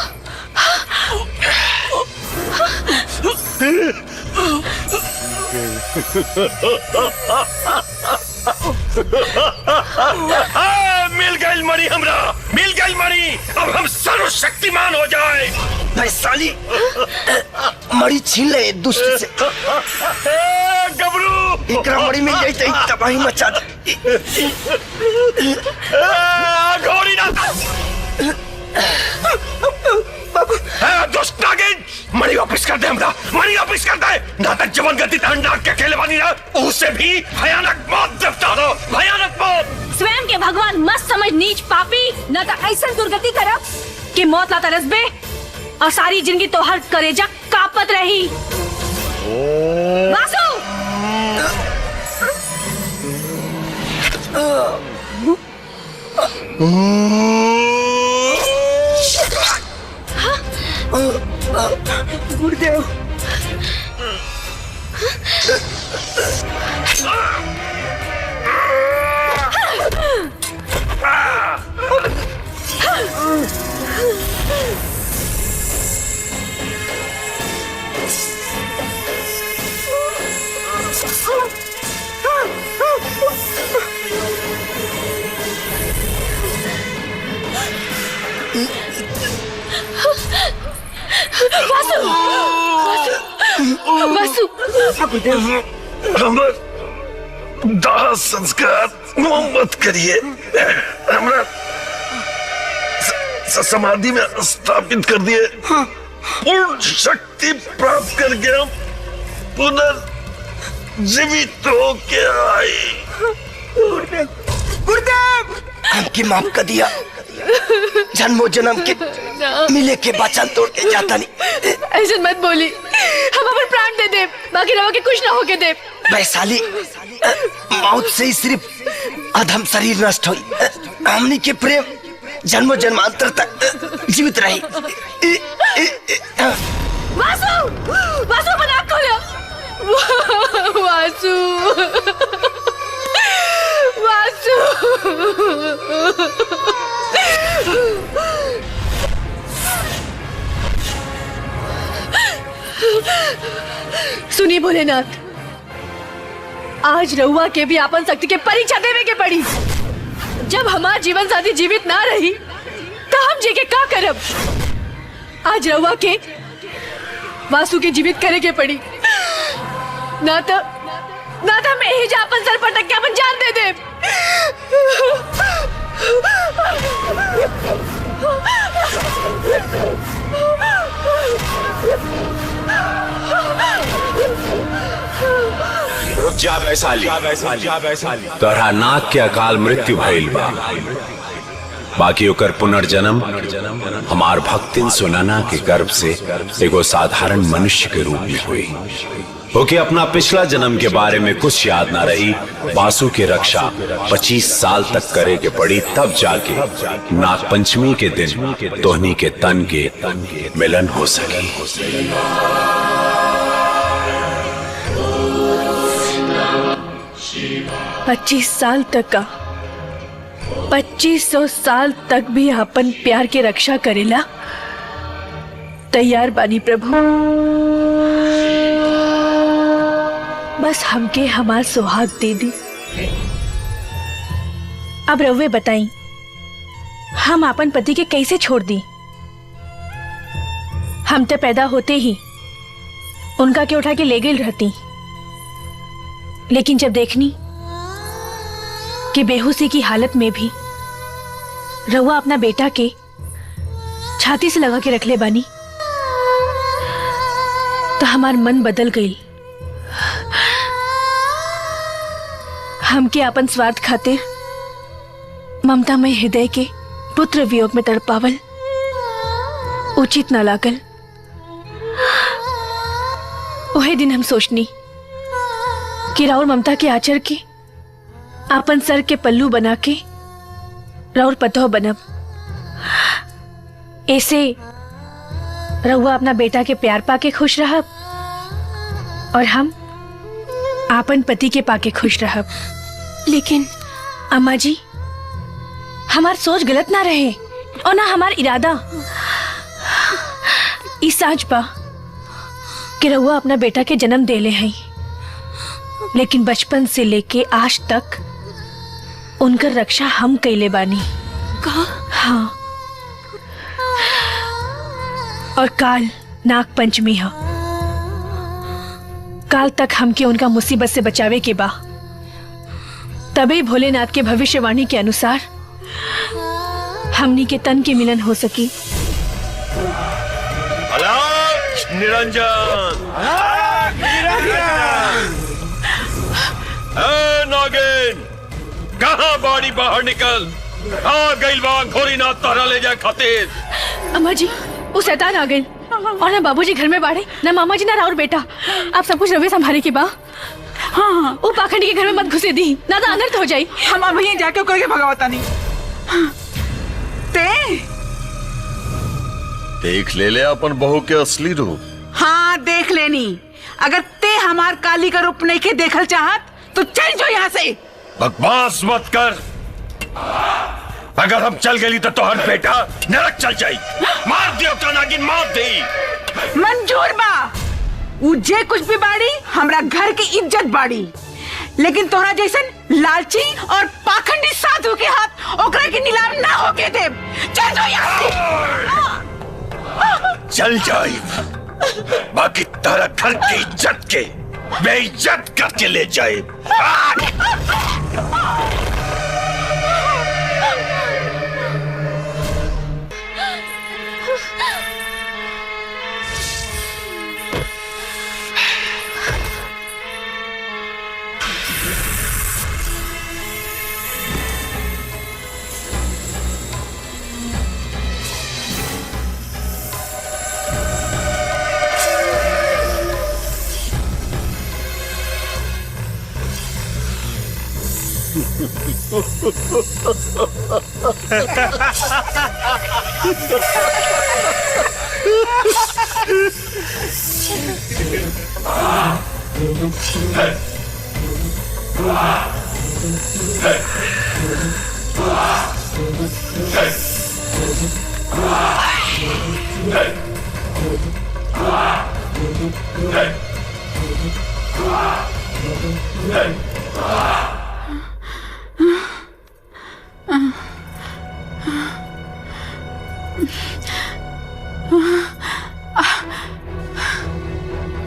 मिल गई मणि, हमरा मिल गई मणि। अब हम सर्वशक्तिमान हो जाए। वैशाली, मणि छीन ले दुष्ट से। गबरू, एकरा मणि मिल जाए तो तबाही मचा दे। घोड़ी ना दुष्ट नागिन, मणि वापस कर दे हमरा, मणि वापस कर दे। ना तक जवन गति नाग के खेले वाली ना, उससे भी भयानक मौत देवता दो, भयानक मौत। स्वयं के भगवान मत समझ नीच पापी। न तो ऐसा दुर्गति करब कि मौत लाता रसबे और सारी जिंदगी तो हर करेजा कापत रही। वासु! गुरुदेव, वासु! हमर दाह संस्कार मत करिए। हमरा समाधि में स्थापित कर दिए। पूर्ण शक्ति प्राप्त करके हम पुनर्जीवित होके आए। गुरुदेव, हमकी माफ कर दिया। जन्मों जन्म के मिले के वचन तोड़ के जाता नहीं। ऐसे मत बोली। हम अपन प्राण दे दे, बाकी रवा के कुछ ना होके दे। वैशाली, मौत से ही सिर्फ अधम शरीर नष्ट हुई। हमनी के प्रेम जन्मों जन्मांतर तक जीवित रही। वासु! वासु, अपन आँख खोलो। वासु वासु। सुनिए भोलेनाथ, आज रउआ के भी आपन शक्ति के परीक्षा देवे के पड़ी। जब हमार जीवन साथी जीवित ना रही तो हम जी के का करब। आज रउआ के वासु के जीवित करे के पड़ी, ना तो हम यही जा अपन सर पटक के अपन जान दे दे। रुक जा वैशाली, तोहरा नाक के अकाल मृत्यु भइल बा, बाकी ओकर पुनर्जन्म हमार भक्तिन सुनना के गर्भ से एगो साधारण मनुष्य के रूप में हुई। ओके अपना पिछला जन्म के बारे में कुछ याद ना रही। वासु की रक्षा 25 साल तक करे के पड़ी, तब जाके नाग पंचमी के दिन तोहनी के तन के मिलन हो सके। 25 साल तक का 2500 साल तक भी अपन प्यार के रक्षा करेला तैयार बानी प्रभु। बस हमके हमार सुहाग दे दी। अब रउवे बताई, हम अपन पति के कैसे छोड़ दी। हम तो पैदा होते ही उनका के उठा के ले गई रहती, लेकिन जब देखनी कि बेहोशी की हालत में भी रउआ अपना बेटा के छाती से लगा के रख ले बानी, तो हमार मन बदल गई। हमके अपन स्वार्थ खातिर ममतामय हृदय के पुत्र वियोग में तड़पावल उचित न लागल। वही दिन हम सोचनी कि राउर ममता के आचर के अपन सर के पल्लू बना के राउर पतोह बनब। ऐसे रउआ अपना बेटा के प्यार पाके खुश रहब और हम आपन पति के पाके खुश रहब। लेकिन अम्मा जी, हमार सोच गलत ना रहे और ना हमार इरादा। इस साज पा कि रउआ अपना बेटा के जन्म देले हैं, लेकिन बचपन से लेके आज तक उनकर रक्षा हम कैले बानी। कहा? हाँ, और काल नाग पंचमी है। काल तक हमके उनका मुसीबत से बचावे के बा, तभी भोलेनाथ के भविष्यवाणी के अनुसार हमनी के तन के मिलन हो सकी। निरंजन, नागिन, कहाँ बाड़ी बाहर निकल। आ गइल बा घोरीनाथ तोहरा ले जाए खातिर। अम्मा जी, वो शैतान आ गई और ना बाबूजी घर में बाड़े, ना मामा जी, ना राउर बेटा। आप सब कुछ रवे संभाले की बा। हाँ, वो पाखंडी के घर में मत घुसे दी, ना तो अनर्थ हो जाई। हम अब यहीं जाके करके भगवता नहीं। देख ले ले अपन बहू के असली रूप। हाँ, देख लेनी। अगर ते हमार काली का रूप नहीं के देखल चाहत तो चल जो यहाँ से। बकवास मत कर। अगर हम चल गई तो तोहर बेटा नरक चल जाई। मार दियो तो नागिन, मार दे। मंजूर बा, वो जे कुछ भी बाड़ी हमरा घर की इज्जत बाड़ी, लेकिन तोहरा जैसन लालची और पाखंडी साधु के हाथ ओकरा के नीलाम ना होके दे। चल जो यहाँ से। चल जाई, बाकी तारा घर की इज्जत के बेइज्जत करके ले जाए।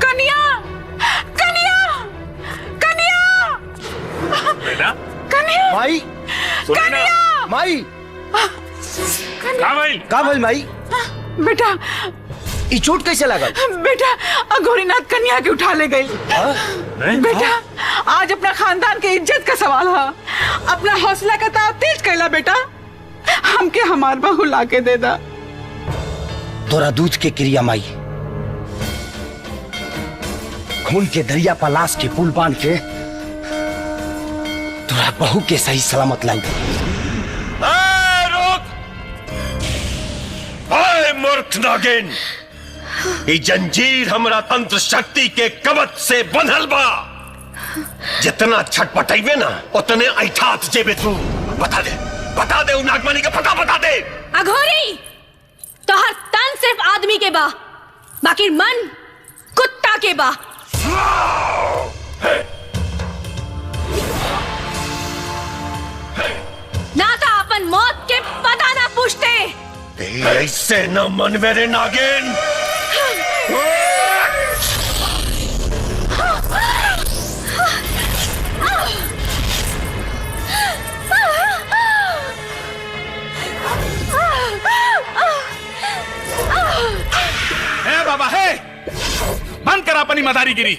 कन्या कन्या कन्या बेटा कन्या माई कन्या माई का भइल माई? बेटा ई चोट कैसे लागल? बेटा अघोरीनाथ कन्या के उठा ले गई। बेटा आज अपना खानदान के इज्जत का सवाल है। अपना हौसला का ताव तेज कैला बेटा। हमके हमार बहू ला के दे दा। तोरा दूध के क्रिया माई, खून के दरिया पर लाश के पुल बांध के तोरा बहू के सही सलामत लाई। मूर्ख नागिन, ई जंजीर हमरा तंत्र शक्ति के कवच से बंधल बा। जितना छटपटाइबे ना उतने ऐठात जेबे तू। बता दे उ नागमणि का पता बता दे। अघोरी, तोहर तन सिर्फ आदमी के बा, बाकी मन कुत्ता के बा। ना तो अपन मौत के पता ना पूछते। ऐसे न मन मेरे नागिन। हे बाबा हे, बंद कर अपनी मदारीगिरी।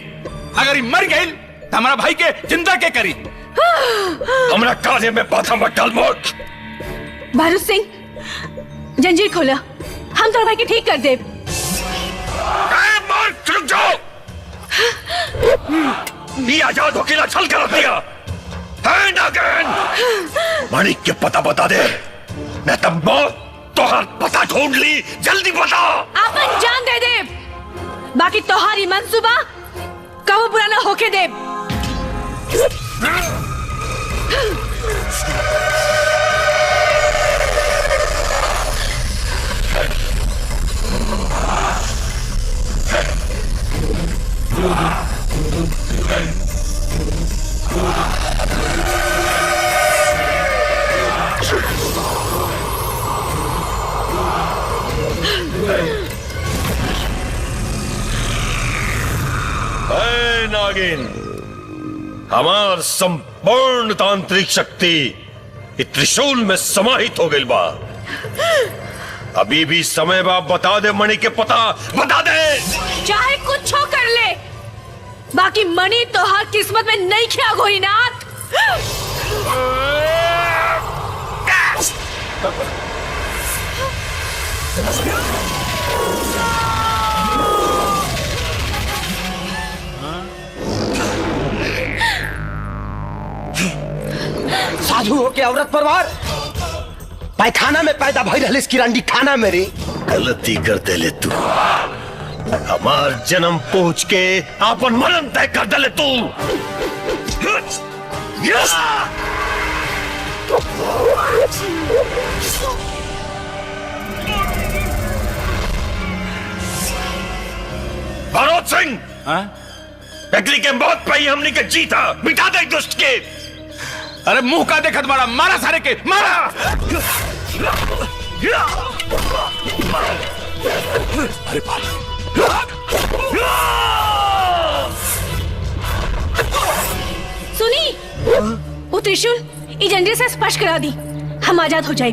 अगर ये मर गई तो हमारा भाई के जिंदा के करी। हमरा काले में बाधा मत डाल मोट। बारूद सिंह, जंजीर खोला, हम तोरा भाई के ठीक कर दे। रुक जाओ। ये आजाद होके छल कर दिया है नागिन। माणिक के पता बता दे, मैं तब मौत तोहर पता ढूंढ ली। जल्दी बता। अपन जान दे दे, बाकी तोहारी मंसूबा कबो पूरा ना होके दे। नागिन, हमार संपूर्ण तांत्रिक शक्ति इस त्रिशूल में समाहित हो गई बा। अभी भी समय बा, बता दे मणि के पता बता दे। चाहे कुछ हो कर ले, बाकी मणि तो हर किस्मत में नहीं खिया गोरीनाथ। साधु हो के औरत परवार पैखाना में पैदा भई रहले किरांडी खाना में रे। गलती कर दे ले तू। हमार जन्म पूछ के आपन मरण तय कर दे ले तू। बारोद सिंह, अगली के मौत पे ही हमने के जीता। मिटा दे दुष्ट के। अरे मुंह का देखत बड़ा, मारा सारे के मारा। अरे सुनी, वो त्रिशूल इस जंजीर से स्पर्श करा दी, हम आजाद हो जाए।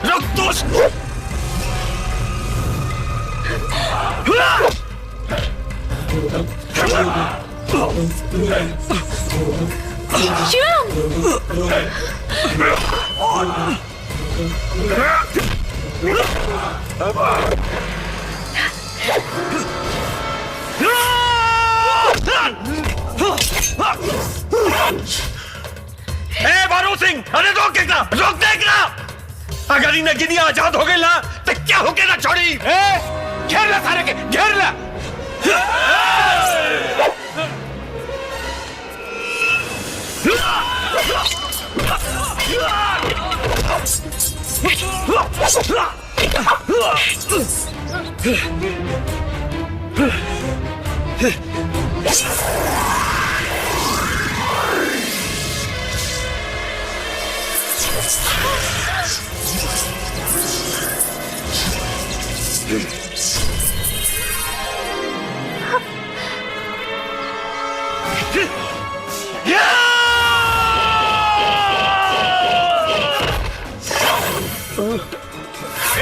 रुक दुष्ट। शिवम! ए बारू सिंह, अरे रोक देखना, रोक देखना। अगर इन्हें गिनिया आजाद हो गई ना तो क्या हो गया ना छोड़ी। घेर ला सारे के, घेर ला।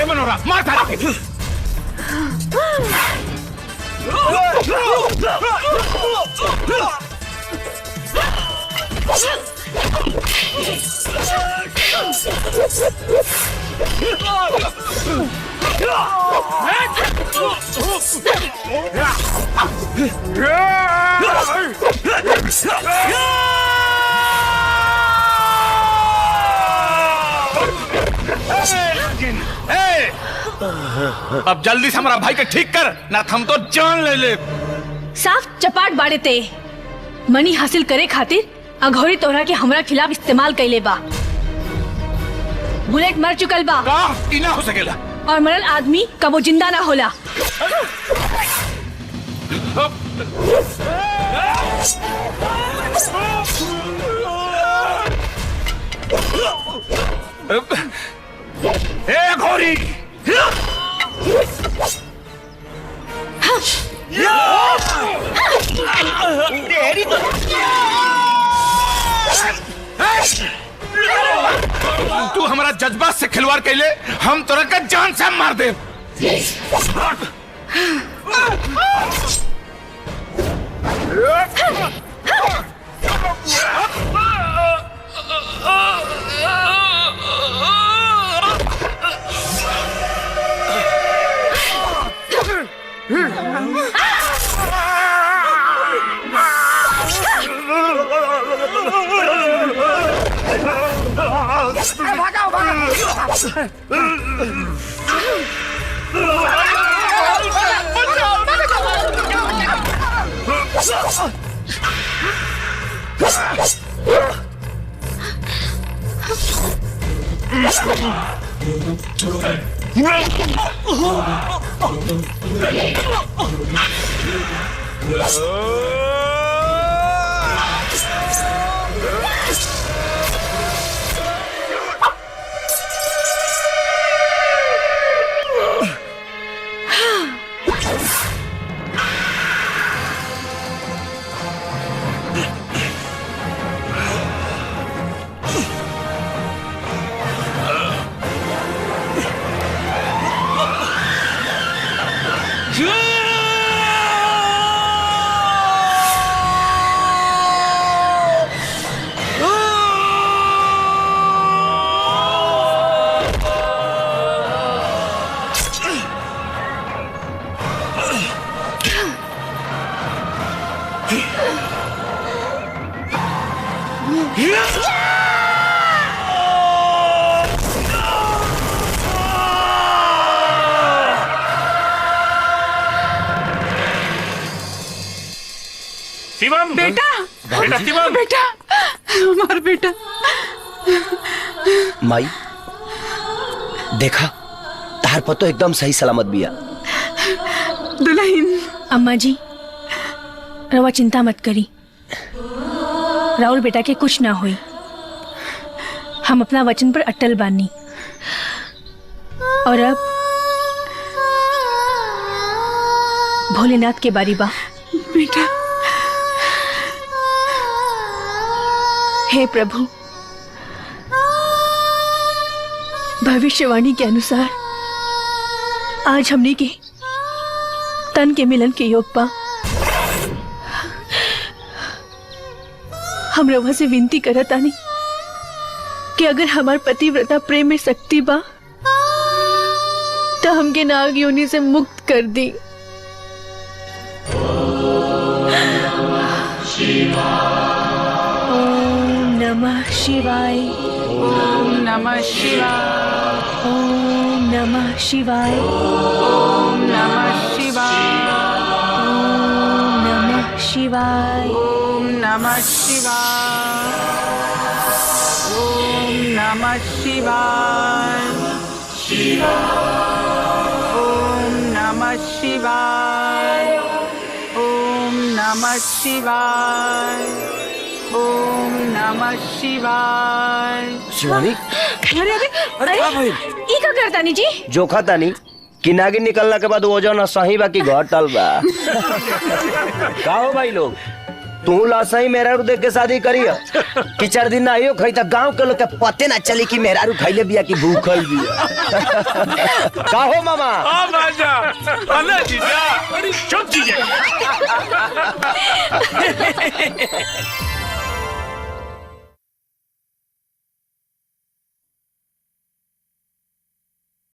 मनोरा मार था। अब जल्दी से हमारा भाई के ठीक कर, ना हम तो जान ले ले। साफ चपाट बाड़े ते मनी हासिल करे खातिर अघोरी तोहरा के हमरा खिलाफ इस्तेमाल कैले बा। बुलेट मर चुकल बा। ई ना हो सकेला। और मरल आदमी कबो जिंदा ना होला। ए घोरी, तू हमारा जज्बात से खिलवाड़ कैले, हम तोरा का जान से मार दे। भागो शिवम, बेटा, बेटा शिवम, बेटा, हमारा बेटा। माई देखा, तार पर तो एकदम सही सलामत बिया। दुल्हन। अम्मा जी, रवा चिंता मत करी, राहुल बेटा के कुछ ना हुई। हम अपना वचन पर अटल बानी। और अब भोलेनाथ के बारी बा। बेटा, हे प्रभु, भविष्यवाणी के अनुसार आज हमने के तन के मिलन के योग पा। हम रवा से विनती करत आनी कि अगर हमार पतिव्रता प्रेम में शक्ति बा तो हमके नाग योनि से मुक्त कर दी। ओम नमः शिवाय। ओम नमः शिवाय। ओम नमः शिवाय। ओम नमः शिवाय। ओम नमः शिवाय। ओम नमः शिवाय। ओम नमः शिवाय। ओम नमः शिवाय। ओम नमः शिवाय। ओम नमः शिवाय। शिवानी अरे अरे अरे ई का करतानी जी? जोखा तानी कि नागिन निकलना के बाद वजन सही बा कि घटल बा। का हो भाई लोग, तू लासही मेहरारू देख के शादी करियो कि 4 दिन ना आइयो खई त गांव के लोग के पते ना चली कि मेहरारू खइले बिया कि भूखल बिया। का हो मामा? हां राजा अरे जीजा अरे चुप जीजा।